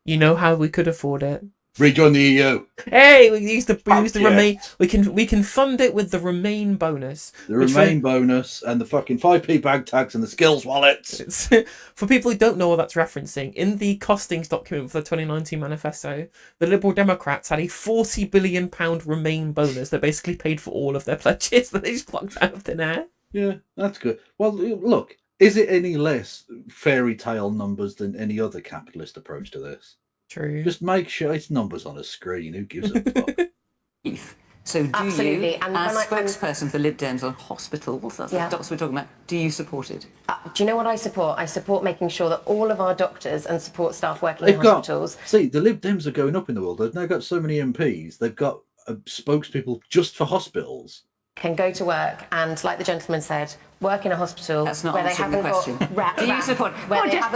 You know how we could afford it? Rejoin the EU. Hey, we use the remain. We can fund it with the remain bonus. The remain bonus and the fucking 5p bag tags and the skills wallets. For people who don't know what that's referencing, in the costings document for the 2019 manifesto, the Liberal Democrats had a £40 billion remain bonus that basically paid for all of their pledges that they just plucked out of thin air. Yeah, that's good. Well, look, is it any less fairy tale numbers than any other capitalist approach to this? True. Just make sure it's numbers on a screen. Who gives a fuck? So do Absolutely. you, And as when spokesperson for Lib Dems on hospitals, that's the doctors we're talking about, do you support it? Do you know what I support? I support making sure that all of our doctors and support staff working in hospitals... See, the Lib Dems are going up in the world. They've now got so many MPs. They've got spokespeople just for hospitals. Can go to work and, like the gentleman said, work in a hospital That's not where they answering haven't the question. got Do you support?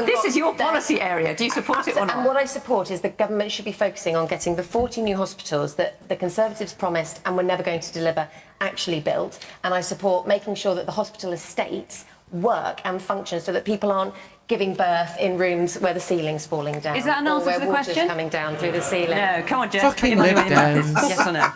This is your policy area. Do you support it or not? And what I support is the government should be focusing on getting the 40 new hospitals that the Conservatives promised and were never going to deliver actually built. And I support making sure that the hospital estates work and function so that people aren't giving birth in rooms where the ceiling's falling down. Is that an or answer where to the water's question? coming down through the ceiling. No, come on, Jess. Fucking Lib Dems. Yes or no?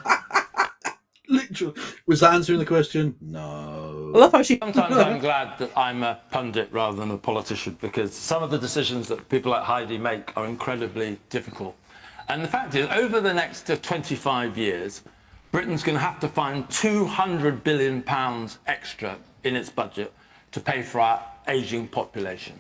Literally. Was that answering the question? No. I love how she... Sometimes I'm glad that I'm a pundit rather than a politician, because some of the decisions that people like Heidi make are incredibly difficult. And the fact is, over the next 25 years, Britain's going to have to find £200 billion extra in its budget to pay for our ageing population.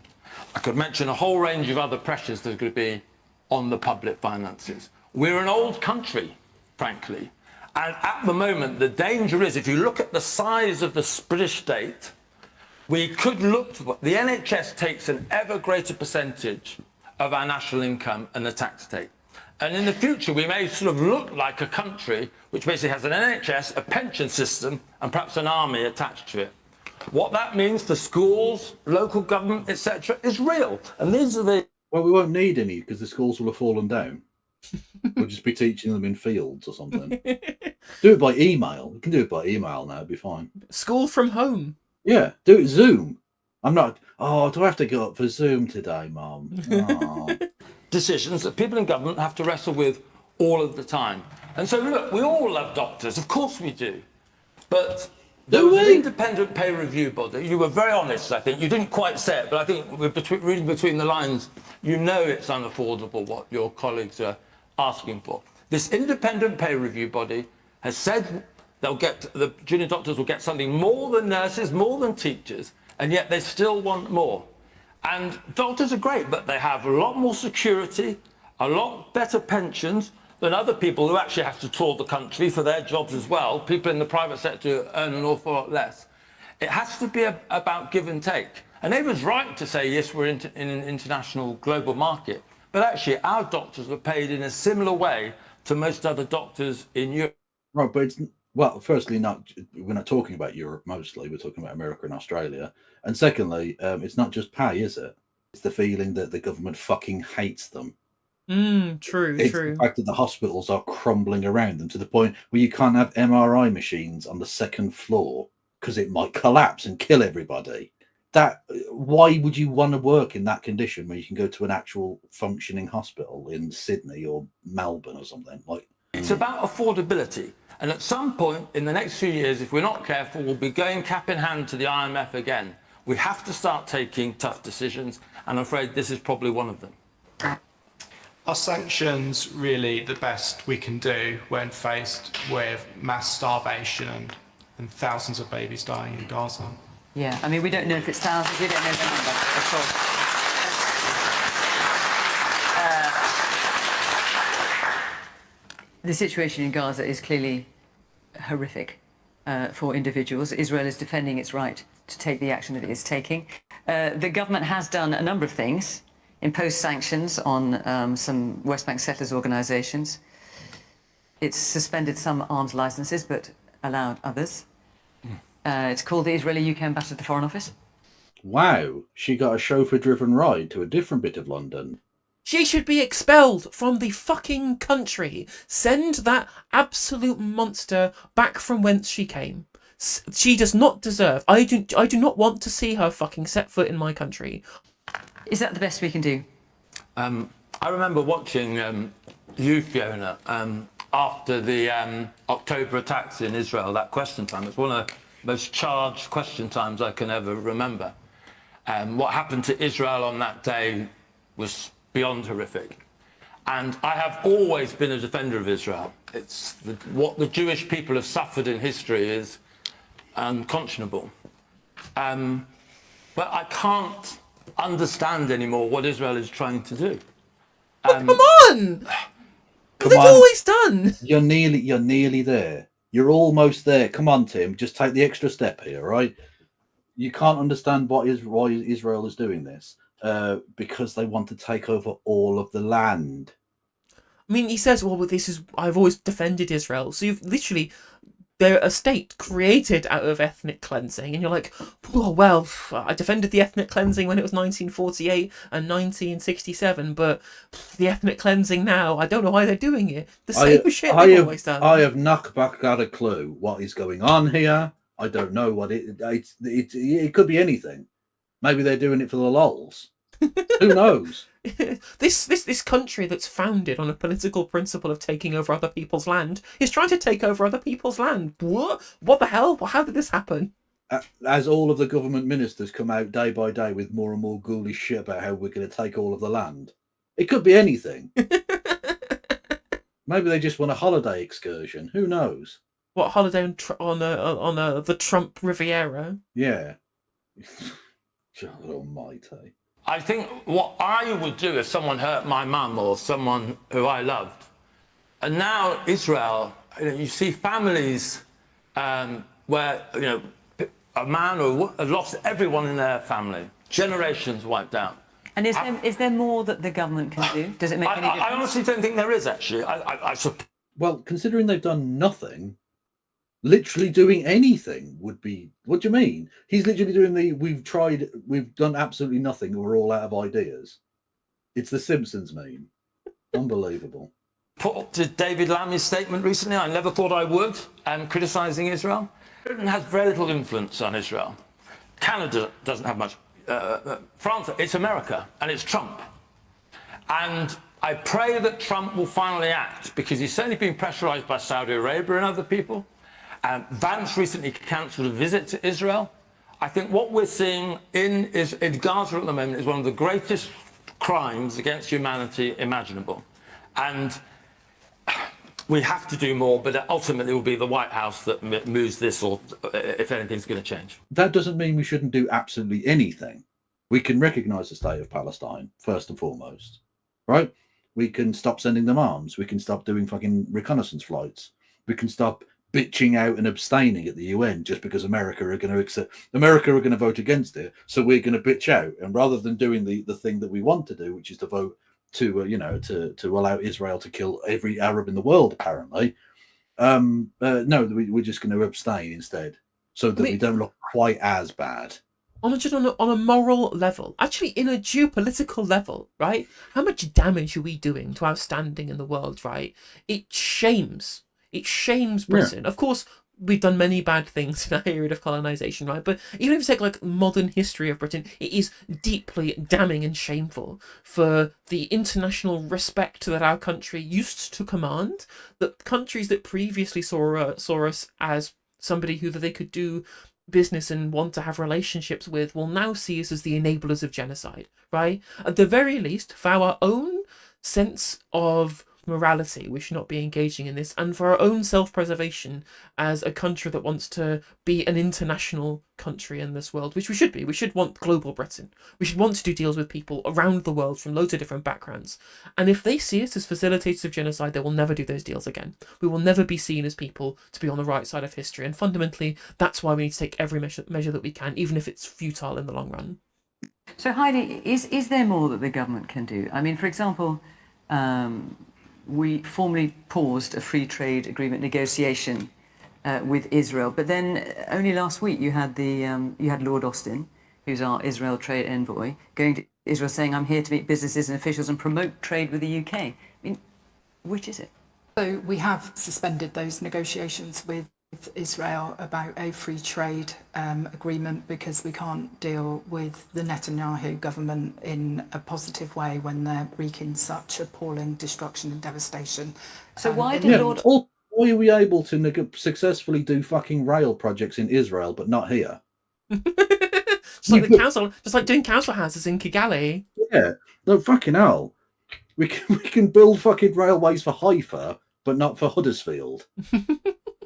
I could mention a whole range of other pressures that are going to be on the public finances. We're an old country, frankly. And at the moment, the danger is, if you look at the size of the British state, we could look for... The NHS takes an ever greater percentage of our national income and the tax take. And in the future, we may sort of look like a country which basically has an NHS, a pension system, and perhaps an army attached to it. What that means for schools, local government, etc., is real. And these are the... Well, we won't need any because the schools will have fallen down. We'll just be teaching them in fields or something. Do it by email. We can do it by email now. It'd be fine. School from home. Yeah, do it Zoom. I'm not... Oh, do I have to go up for Zoom today, Mum? Oh. Decisions that people in government have to wrestle with all of the time. And so, look, we all love doctors. Of course we do. But there was an independent pay review body. You were very honest, I think. You didn't quite say it, but I think reading between the lines, you know it's unaffordable what your colleagues are asking for. This independent pay review body has said they'll get, the junior doctors will get something more than nurses, more than teachers, and yet they still want more. And doctors are great, but they have a lot more security, a lot better pensions than other people who actually have to tour the country for their jobs as well. People in the private sector earn an awful lot less. It has to be about give and take. And they was right to say, yes, we're in an international global market, but actually our doctors were paid in a similar way to most other doctors in Europe. Right, but it's... Well, firstly, we're not talking about Europe mostly. We're talking about America and Australia. And secondly, it's not just pay, is it? It's the feeling that the government fucking hates them. True. It's the fact that the hospitals are crumbling around them to the point where you can't have MRI machines on the second floor because it might collapse and kill everybody. Why would you want to work in that condition when you can go to an actual functioning hospital in Sydney or Melbourne or something? It's about affordability. And at some point in the next few years, if we're not careful, we'll be going cap in hand to the IMF again. We have to start taking tough decisions, and I'm afraid this is probably one of them. Are sanctions really the best we can do when faced with mass starvation and thousands of babies dying in Gaza? Yeah, I mean, we don't know if it's thousands, we don't know the number, of course. The situation in Gaza is clearly horrific for individuals. Israel is defending its right to take the action that it is taking. The government has done a number of things, imposed sanctions on some West Bank settlers organisations. It's suspended some arms licences, but allowed others. It's called the Israeli UK Ambassador to the Foreign Office. Wow, she got a chauffeur-driven ride to a different bit of London. She should be expelled from the fucking country. Send that absolute monster back from whence she came. She does not deserve... I do not want to see her fucking set foot in my country. Is that the best we can do? I remember watching you, Fiona, after the October attacks in Israel, that question time, it's one of the most charged question times I can ever remember. What happened to Israel on that day was beyond horrific. And I have always been a defender of Israel. What the Jewish people have suffered in history is unconscionable. But I can't understand anymore what Israel is trying to do. Come on! They've always done. You're nearly there. You're almost there. Come on, Tim. Just take the extra step here, right? You can't understand why Israel is doing this. Because they want to take over all of the land. I mean, he says, well, I've always defended Israel. So you've literally, they're a state created out of ethnic cleansing. And you're like, oh, well, I defended the ethnic cleansing when it was 1948 and 1967, but the ethnic cleansing now, I don't know why they're doing it. The same shit they've always done. I have not got a clue what is going on here. I don't know what it could be anything. Maybe they're doing it for the lols. Who knows? This country that's founded on a political principle of taking over other people's land is trying to take over other people's land. What? What the hell? How did this happen? As all of the government ministers come out day by day with more and more ghoulish shit about how we're going to take all of the land. It could be anything. Maybe they just want a holiday excursion. Who knows? What, holiday on the Trump Riviera? Yeah. God almighty. I think what I would do if someone hurt my mum or someone who I loved, and now Israel, you see families where a man has lost everyone in their family, generations wiped out. And is there more that the government can do? Does it make any difference? I honestly don't think there is, actually. Well, considering they've done nothing, literally doing anything would be... What do you mean? He's literally doing we've done absolutely nothing, we're all out of ideas. It's the Simpsons meme. Unbelievable. Put up to David Lammy's statement recently, I never thought I would, criticising Israel. Britain has very little influence on Israel. Canada doesn't have much. France, it's America, and it's Trump. And I pray that Trump will finally act, because he's certainly been pressurised by Saudi Arabia and other people. Vance recently cancelled a visit to Israel. I think what we're seeing in Gaza at the moment is one of the greatest crimes against humanity imaginable. And we have to do more, but ultimately it will be the White House that moves this, or if anything's going to change. That doesn't mean we shouldn't do absolutely anything. We can recognise the state of Palestine, first and foremost, right? We can stop sending them arms. We can stop doing fucking reconnaissance flights. We can stop bitching out and abstaining at the UN just because America are going to vote against it, so we're going to bitch out. And rather than doing the thing that we want to do, which is to vote to to allow Israel to kill every Arab in the world, apparently, no, we're just going to abstain instead, so that we don't look quite as bad. On a moral level, actually in a geopolitical level, right? How much damage are we doing to our standing in the world, right? It shames Britain. Yeah. Of course, we've done many bad things in our period of colonisation, right? But even if you take like modern history of Britain, it is deeply damning and shameful for the international respect that our country used to command. That countries that previously saw us as somebody who they could do business and want to have relationships with will now see us as the enablers of genocide, right? At the very least, for our own sense of morality, we should not be engaging in this, and for our own self-preservation as a country that wants to be an international country in this world, which we should be. We should want global Britain. We should want to do deals with people around the world from loads of different backgrounds. And if they see us as facilitators of genocide, they will never do those deals again. We will never be seen as people to be on the right side of history. And fundamentally, that's why we need to take every measure that we can, even if it's futile in the long run. So Heidi, is there more that the government can do? I mean, for example, we formally paused a free trade agreement negotiation with Israel, but then only last week you had Lord Austin, who's our Israel trade envoy, going to Israel saying, "I'm here to meet businesses and officials and promote trade with the UK." I mean, which is it? So we have suspended those negotiations with Israel about a free trade agreement because we can't deal with the Netanyahu government in a positive way when they're wreaking such appalling destruction and devastation. So why in did the- Lord... Why are we able to successfully do fucking rail projects in Israel but not here? Just like the council, just like doing council houses in Kigali. Yeah, no fucking hell. We can build fucking railways for Haifa, but not for Huddersfield.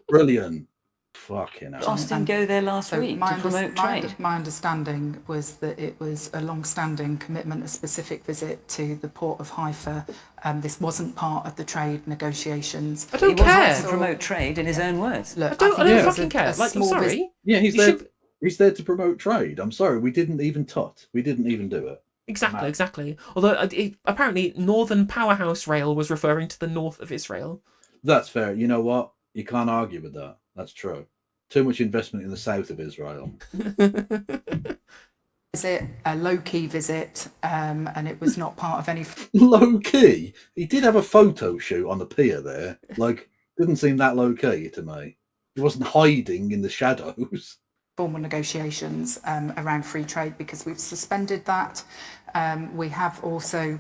Brilliant. Fucking hell. Austin go there last So week to promote trade. My understanding was that it was a long-standing commitment, a specific visit to the port of Haifa. This wasn't part of the trade negotiations. I don't He care. wants to promote trade in his own words. Look, I don't think fucking care. Like, I'm sorry. Yeah, he's You there. should- He's there to promote trade. I'm sorry, we didn't even We didn't even do it. Exactly, exactly. Although apparently Northern Powerhouse Rail was referring to the north of Israel. That's fair. You know what? You can't argue with that. That's true. Too much investment in the south of Israel. Visit, a low-key visit, and it was not part of any... Low key? He did have a photo shoot on the pier there. Like, didn't seem that low key to me. He wasn't hiding in the shadows. formal negotiations around free trade because we've suspended that. We have also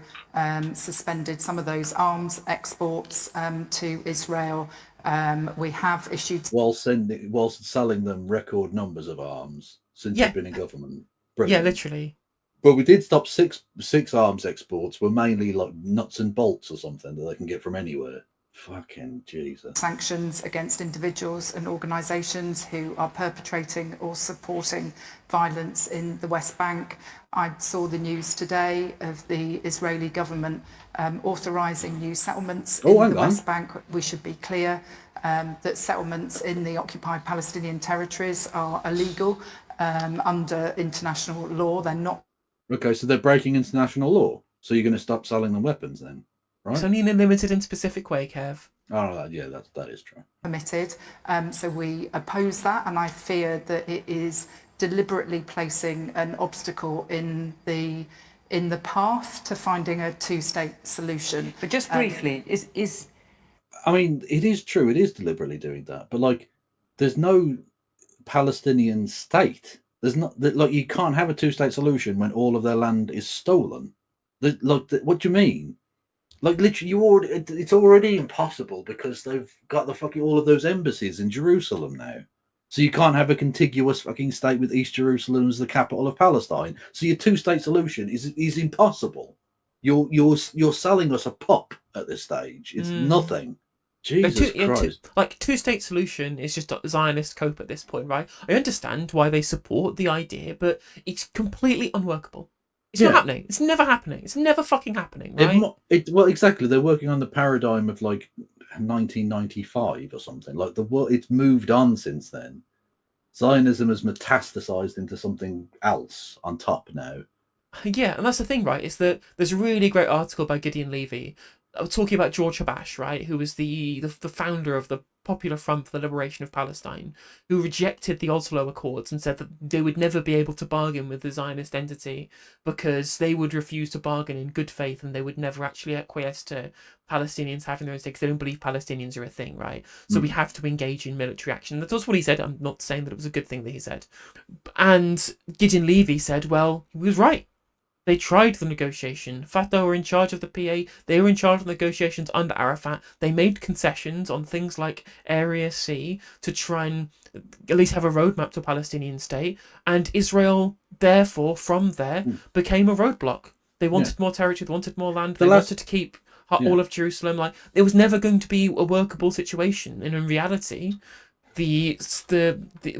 suspended some of those arms exports to Israel. We have issued... Whilst selling them record numbers of arms since Yeah. they've been in government. Yeah, Brilliant. literally. But we did stop six arms exports, were mainly like nuts and bolts or something that they can get from anywhere. Fucking Jesus. Sanctions against individuals and organisations who are perpetrating or supporting violence in the West Bank. I saw the news today of the Israeli government authorising new settlements in the West Bank. We should be clear that settlements in the occupied Palestinian territories are illegal under international law. They're not. Okay, so they're breaking international law. So you're going to stop selling them weapons then, right? It's only in a limited and specific way, Kev. Oh, yeah, that is true. Permitted. So we oppose that, and I fear that it is deliberately placing an obstacle in the path to finding a two-state solution. But just briefly, is I mean, it is true. It is deliberately doing that, but like, there's no Palestinian state. There's not like you can't have a two-state solution when all of their land is stolen. What do you mean? Like literally, it's already impossible because they've got the fucking all of those embassies in Jerusalem now. So you can't have a contiguous fucking state with East Jerusalem as the capital of Palestine. So your two-state solution is impossible. You're selling us a pop at this stage. It's nothing. Jesus Christ. Two-state solution is just a Zionist cope at this point, right? I understand why they support the idea, but it's completely unworkable. It's not happening. It's never happening. It's never fucking happening, right? Well, exactly. They're working on the paradigm of like 1995 or something. Like it's moved on since then. Zionism has metastasized into something else on top now. Yeah, and that's the thing, right? Is that there's a really great article by Gideon Levy talking about George Habash, right? Who was the founder of the Popular Front for the Liberation of Palestine, who rejected the Oslo Accords and said that they would never be able to bargain with the Zionist entity because they would refuse to bargain in good faith and they would never actually acquiesce to Palestinians having their own state because they don't believe Palestinians are a thing, right? So we have to engage in military action. That's what he said. I'm not saying that it was a good thing that he said. And Gideon Levy said, well, he was right. They tried the negotiation. Fatah were in charge of the PA. They were in charge of the negotiations under Arafat. They made concessions on things like Area C to try and at least have a roadmap to a Palestinian state. And Israel, therefore, from there, became a roadblock. They wanted more territory. They wanted more land. They wanted to keep all of Jerusalem. Like, it was never going to be a workable situation. And in reality, the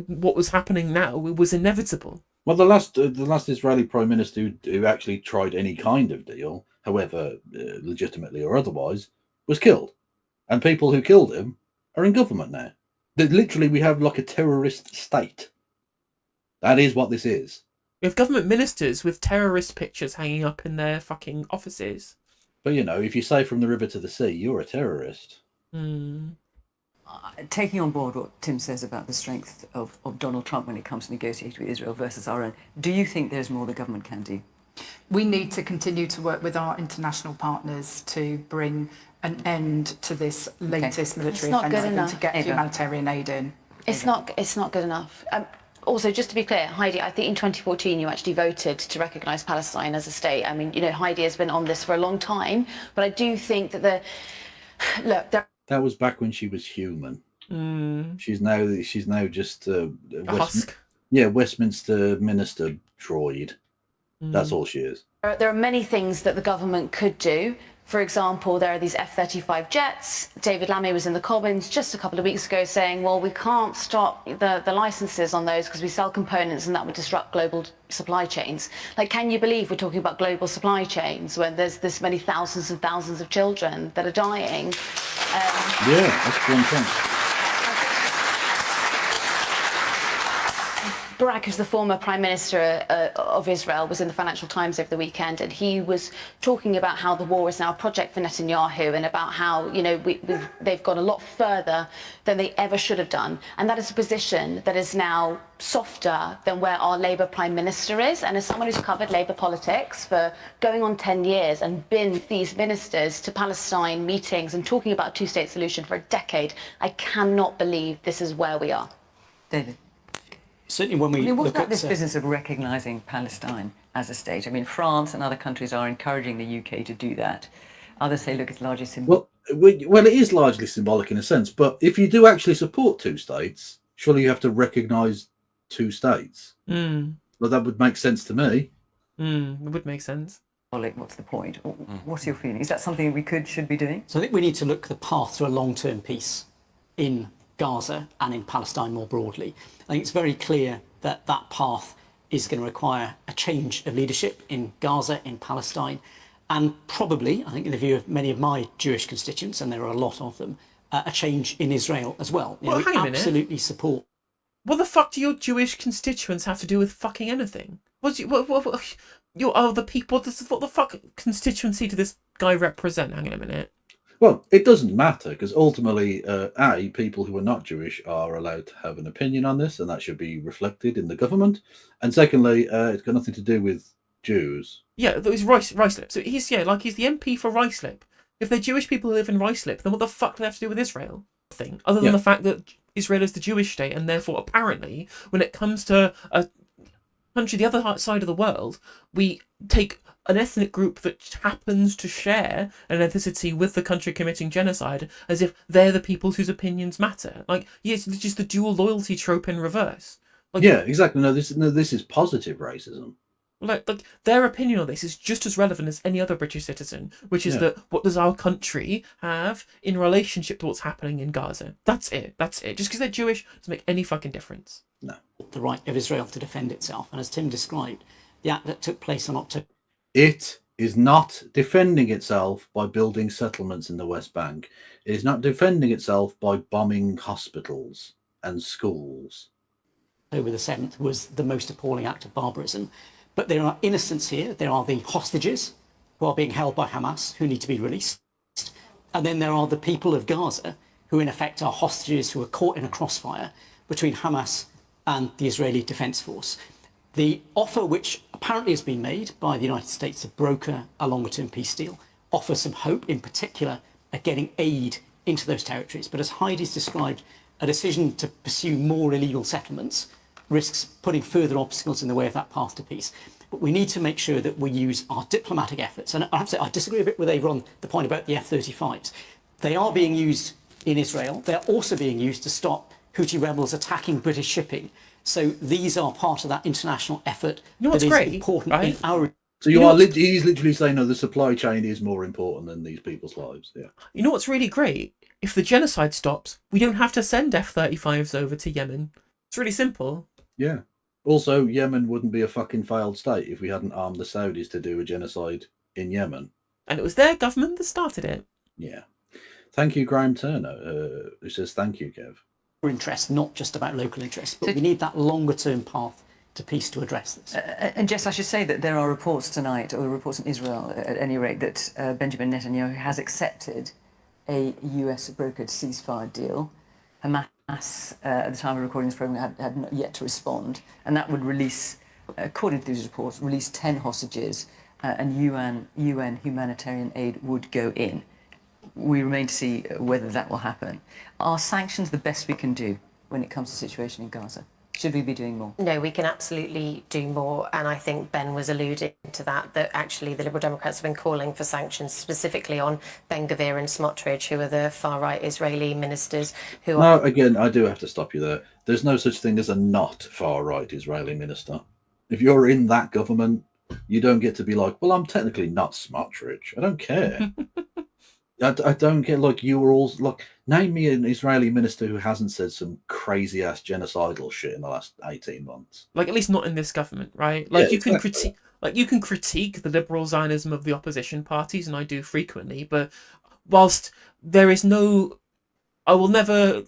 what was happening now was inevitable. Well, the last Israeli prime minister who actually tried any kind of deal, however legitimately or otherwise, was killed, and people who killed him are in government now. Literally, we have like a terrorist state. That is what this is. We have government ministers with terrorist pictures hanging up in their fucking offices. But you know, if you say from the river to the sea, you're a terrorist. Taking on board what Tim says about the strength of Donald Trump when it comes to negotiating with Israel versus our own, do you think there's more the government can do? We need to continue to work with our international partners to bring an end to this latest military offensive and to get humanitarian aid in. It's not good enough. Also, just to be clear, Heidi, I think in 2014 you actually voted to recognise Palestine as a state. I mean, Heidi has been on this for a long time, but I do think that that was back when she was human. She's now just husk. Yeah, Westminster minister droid. That's all she is. There are many things that the government could do. For example, there are these F-35 jets. David Lammy was in the Commons just a couple of weeks ago saying, well, we can't stop the licenses on those because we sell components and that would disrupt global supply chains. Like, can you believe we're talking about global supply chains when there's this many thousands and thousands of children that are dying? Yeah, that's one thing. Barak, who's the former Prime Minister of Israel, was in the Financial Times over the weekend, and he was talking about how the war is now a project for Netanyahu and about how, they've gone a lot further than they ever should have done. And that is a position that is now softer than where our Labour Prime Minister is. And as someone who's covered Labour politics for going on 10 years and been with these ministers to Palestine meetings and talking about a two-state solution for a decade, I cannot believe this is where we are. David? Certainly when we what look about at this business of recognising Palestine as a state? I mean, France and other countries are encouraging the UK to do that. Others say, look, it's largely symbolic. Well, it is largely symbolic in a sense, but if you do actually support two states, surely you have to recognise two states. Well, that would make sense to me. It would make sense. What's the point? What's your feeling? Is that something we should be doing? So I think we need to look at the path to a long-term peace in Gaza and in Palestine more broadly. I think it's very clear that that path is going to require a change of leadership in Gaza, in Palestine, and probably, I think in the view of many of my Jewish constituents, and there are a lot of them, a change in Israel as well. Well, hang a minute. Absolutely support. What the fuck do your Jewish constituents have to do with fucking anything? What the people? What the fuck constituency did this guy represent? Hang on a minute. Well, it doesn't matter because ultimately, people who are not Jewish are allowed to have an opinion on this, and that should be reflected in the government. And secondly, it's got nothing to do with Jews. Yeah, those Ruislip. So he's the MP for Ruislip. If they're Jewish people who live in Ruislip, then what the fuck do they have to do with Israel? Nothing other than the fact that Israel is the Jewish state, and therefore, apparently, when it comes to a country the other side of the world, we take an ethnic group that happens to share an ethnicity with the country committing genocide as if they're the people whose opinions matter. Like, yes, it's just the dual loyalty trope in reverse. Like, yeah, exactly. No, this is positive racism. Like their opinion on this is just as relevant as any other British citizen, which is that what does our country have in relationship to what's happening in Gaza? That's it. Just because they're Jewish doesn't make any fucking difference. No. The right of Israel to defend itself. And as Tim described, the act that took place on October... It is not defending itself by building settlements in the West Bank. It is not defending itself by bombing hospitals and schools. October the 7th was the most appalling act of barbarism. But there are innocents here. There are the hostages who are being held by Hamas, who need to be released. And then there are the people of Gaza, who in effect are hostages who are caught in a crossfire between Hamas and the Israeli Defense Force. The offer, which apparently has been made by the United States to broker a longer-term peace deal, offers some hope, in particular, at getting aid into those territories. But as Heidi's described, a decision to pursue more illegal settlements risks putting further obstacles in the way of that path to peace. But we need to make sure that we use our diplomatic efforts. And I have to say, I disagree a bit with Ava on the point about the F-35s. They are being used in Israel. They're also being used to stop Houthi rebels attacking British shipping. So these are part of that international effort that is important in our... So he's literally saying, no, the supply chain is more important than these people's lives. Yeah. You know what's really great? If the genocide stops, we don't have to send F-35s over to Yemen. It's really simple. Yeah. Also, Yemen wouldn't be a fucking failed state if we hadn't armed the Saudis to do a genocide in Yemen. And it was their government that started it. Yeah. Thank you, Graham Turner, who says thank you, Kev. Interest, not just about local interests, but we need that longer-term path to peace to address this. And Jess, I should say that there are reports tonight, or reports in Israel at any rate, that Benjamin Netanyahu has accepted a US brokered ceasefire deal. Hamas, at the time of recording this programme, had not yet to respond, and that would release, according to these reports, release 10 hostages, and UN humanitarian aid would go in. We remain to see whether that will happen. Are sanctions the best we can do when it comes to the situation in Gaza? Should we be doing more? No, we can absolutely do more. And I think Ben was alluding to that actually the Liberal Democrats have been calling for sanctions specifically on Ben-Gvir and Smotrich, who are the far-right Israeli ministers who are... No, again, I do have to stop you there. There's no such thing as a not far-right Israeli minister. If you're in that government, you don't get to be like, well, I'm technically not Smotrich. I don't care. I don't get, like, you were all like, name me an Israeli minister who hasn't said some crazy ass genocidal shit in the last 18 months. Like, at least not in this government, right? Like, Yeah, you can exactly. critique the liberal Zionism of the opposition parties, and I do frequently, but whilst there is no, I will never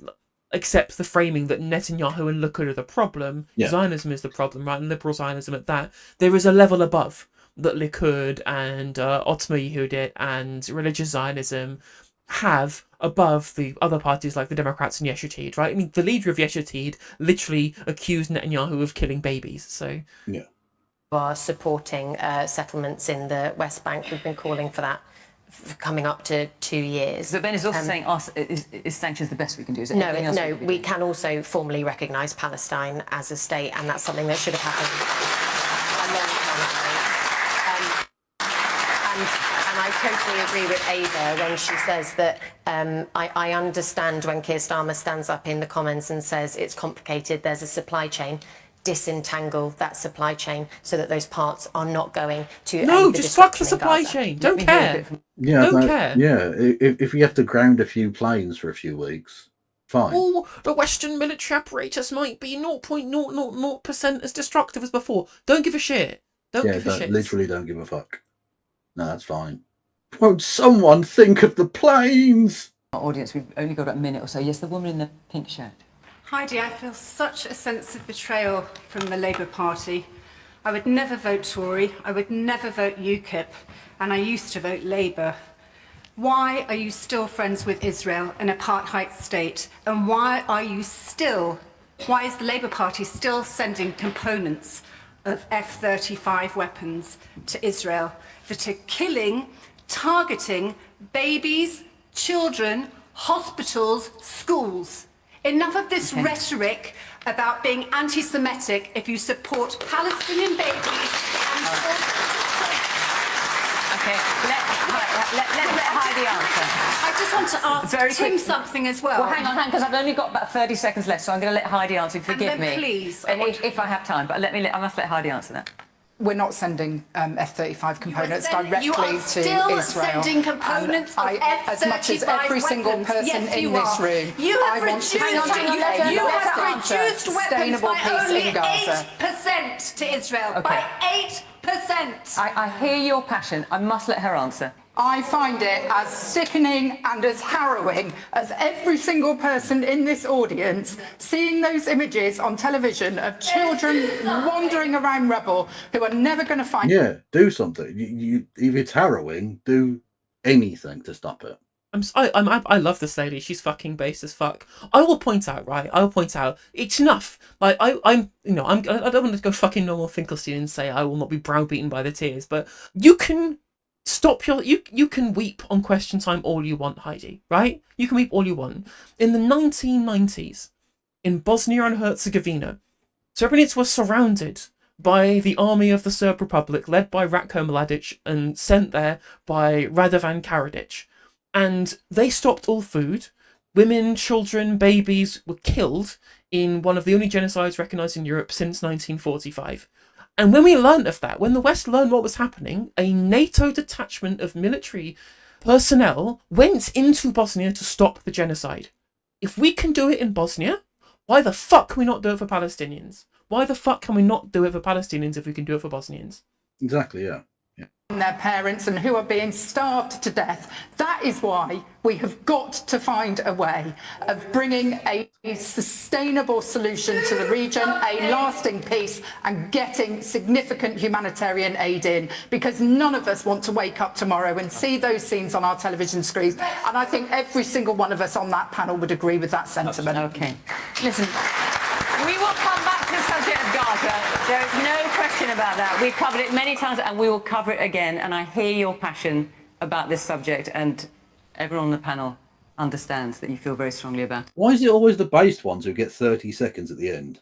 accept the framing that Netanyahu and Likud are the problem. Yeah. Zionism is the problem, right? And liberal Zionism at that. There is a level above that Likud and Otzma Yehudit and religious Zionism have above the other parties like the Democrats and Yesh Atid, right? I mean, the leader of Yesh Atid literally accused Netanyahu of killing babies, so... Yeah. are supporting settlements in the West Bank. We've been calling for that for coming up to 2 years. So Ben is also saying, is sanctions the best we can do? Is No, we can also formally recognise Palestine as a state, and that's something that should have happened a long time ago. And I totally agree with Ava when she says that I understand when Keir Starmer stands up in the comments and says it's complicated, there's a supply chain. Disentangle that supply chain so that those parts are not going to No, just fuck the supply chain. Don't care. Yeah, Don't care. Yeah, if you have to ground a few planes for a few weeks, fine. Oh, the Western military apparatus might be 0.000% as destructive as before. Don't give a shit. Don't give a shit. Literally don't give a fuck. No, that's fine. Won't someone think of the planes? Our audience, we've only got about a minute or so. Yes, the woman in the pink shirt. Heidi, I feel such a sense of betrayal from the Labour Party. I would never vote Tory, I would never vote UKIP, and I used to vote Labour. Why are you still friends with Israel, an apartheid state? And why is the Labour Party still sending components of F-35 weapons to Israel that are killing, targeting babies, children, hospitals, schools? Enough of this rhetoric about being anti-Semitic if you support Palestinian babies and... Okay, let's let Heidi answer. I just want to ask Tim something as well. Well, hang on, because I've only got about 30 seconds left, so I'm going to let Heidi answer. Forgive me. Please. If I have time, but I must let Heidi answer that. We're not sending F-35 components directly you are to still Israel. sending components of F-35 as much as every single weapons. person Yes, in you this are. room, You have I want to reduced, you have reduced weapons sustainable by peace only in Gaza. 8% to Israel. Okay. By 8%. I hear your passion. I must let her answer. I find it as sickening and as harrowing as every single person in this audience seeing those images on television of children wandering around rubble who are never going to find... Yeah, do something. If it's harrowing, do anything to stop it. I love this lady. She's fucking base as fuck. I will point out, right? I will point out it's enough. Like I don't want to go fucking normal Finkelstein and say I will not be browbeaten by the tears, but you can stop you can weep on Question Time all you want, Heidi, right? You can weep all you want. In the 1990s, in Bosnia and Herzegovina, Srebrenica was surrounded by the army of the Serb Republic, led by Ratko Mladic and sent there by Radovan Karadzic. And they stopped all food. Women, children, babies were killed in one of the only genocides recognised in Europe since 1945. And when we learned of that, when the West learned what was happening, a NATO detachment of military personnel went into Bosnia to stop the genocide. If we can do it in Bosnia, why the fuck can we not do it for Palestinians? Why the fuck can we not do it for Palestinians if we can do it for Bosnians? Exactly, yeah. their parents and who are being starved to death. That is why we have got to find a way of bringing a sustainable solution to the region, a lasting peace, and getting significant humanitarian aid in, because none of us want to wake up tomorrow and see those scenes on our television screens. And I think every single one of us on that panel would agree with that sentiment. Okay. Listen, we will come back to the subject of Gaza. There is no question about that. We've covered it many times and we will cover it again. And I hear your passion about this subject, and everyone on the panel, understands that you feel very strongly about. Why is it always the based ones who get 30 seconds at the end?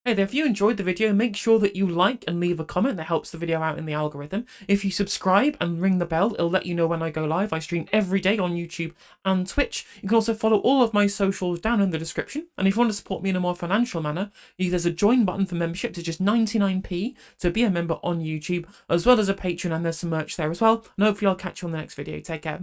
Hey there, if you enjoyed the video, make sure that you like and leave a comment. That helps the video out in the algorithm. If you subscribe and ring the bell, it'll let you know when I go live. I stream every day on YouTube and Twitch. You can also follow all of my socials down in the description. And if you want to support me in a more financial manner, there's a join button for membership to just 99p to be a member on YouTube, as well as a Patreon, and there's some merch there as well. And hopefully I'll catch you on the next video. Take care.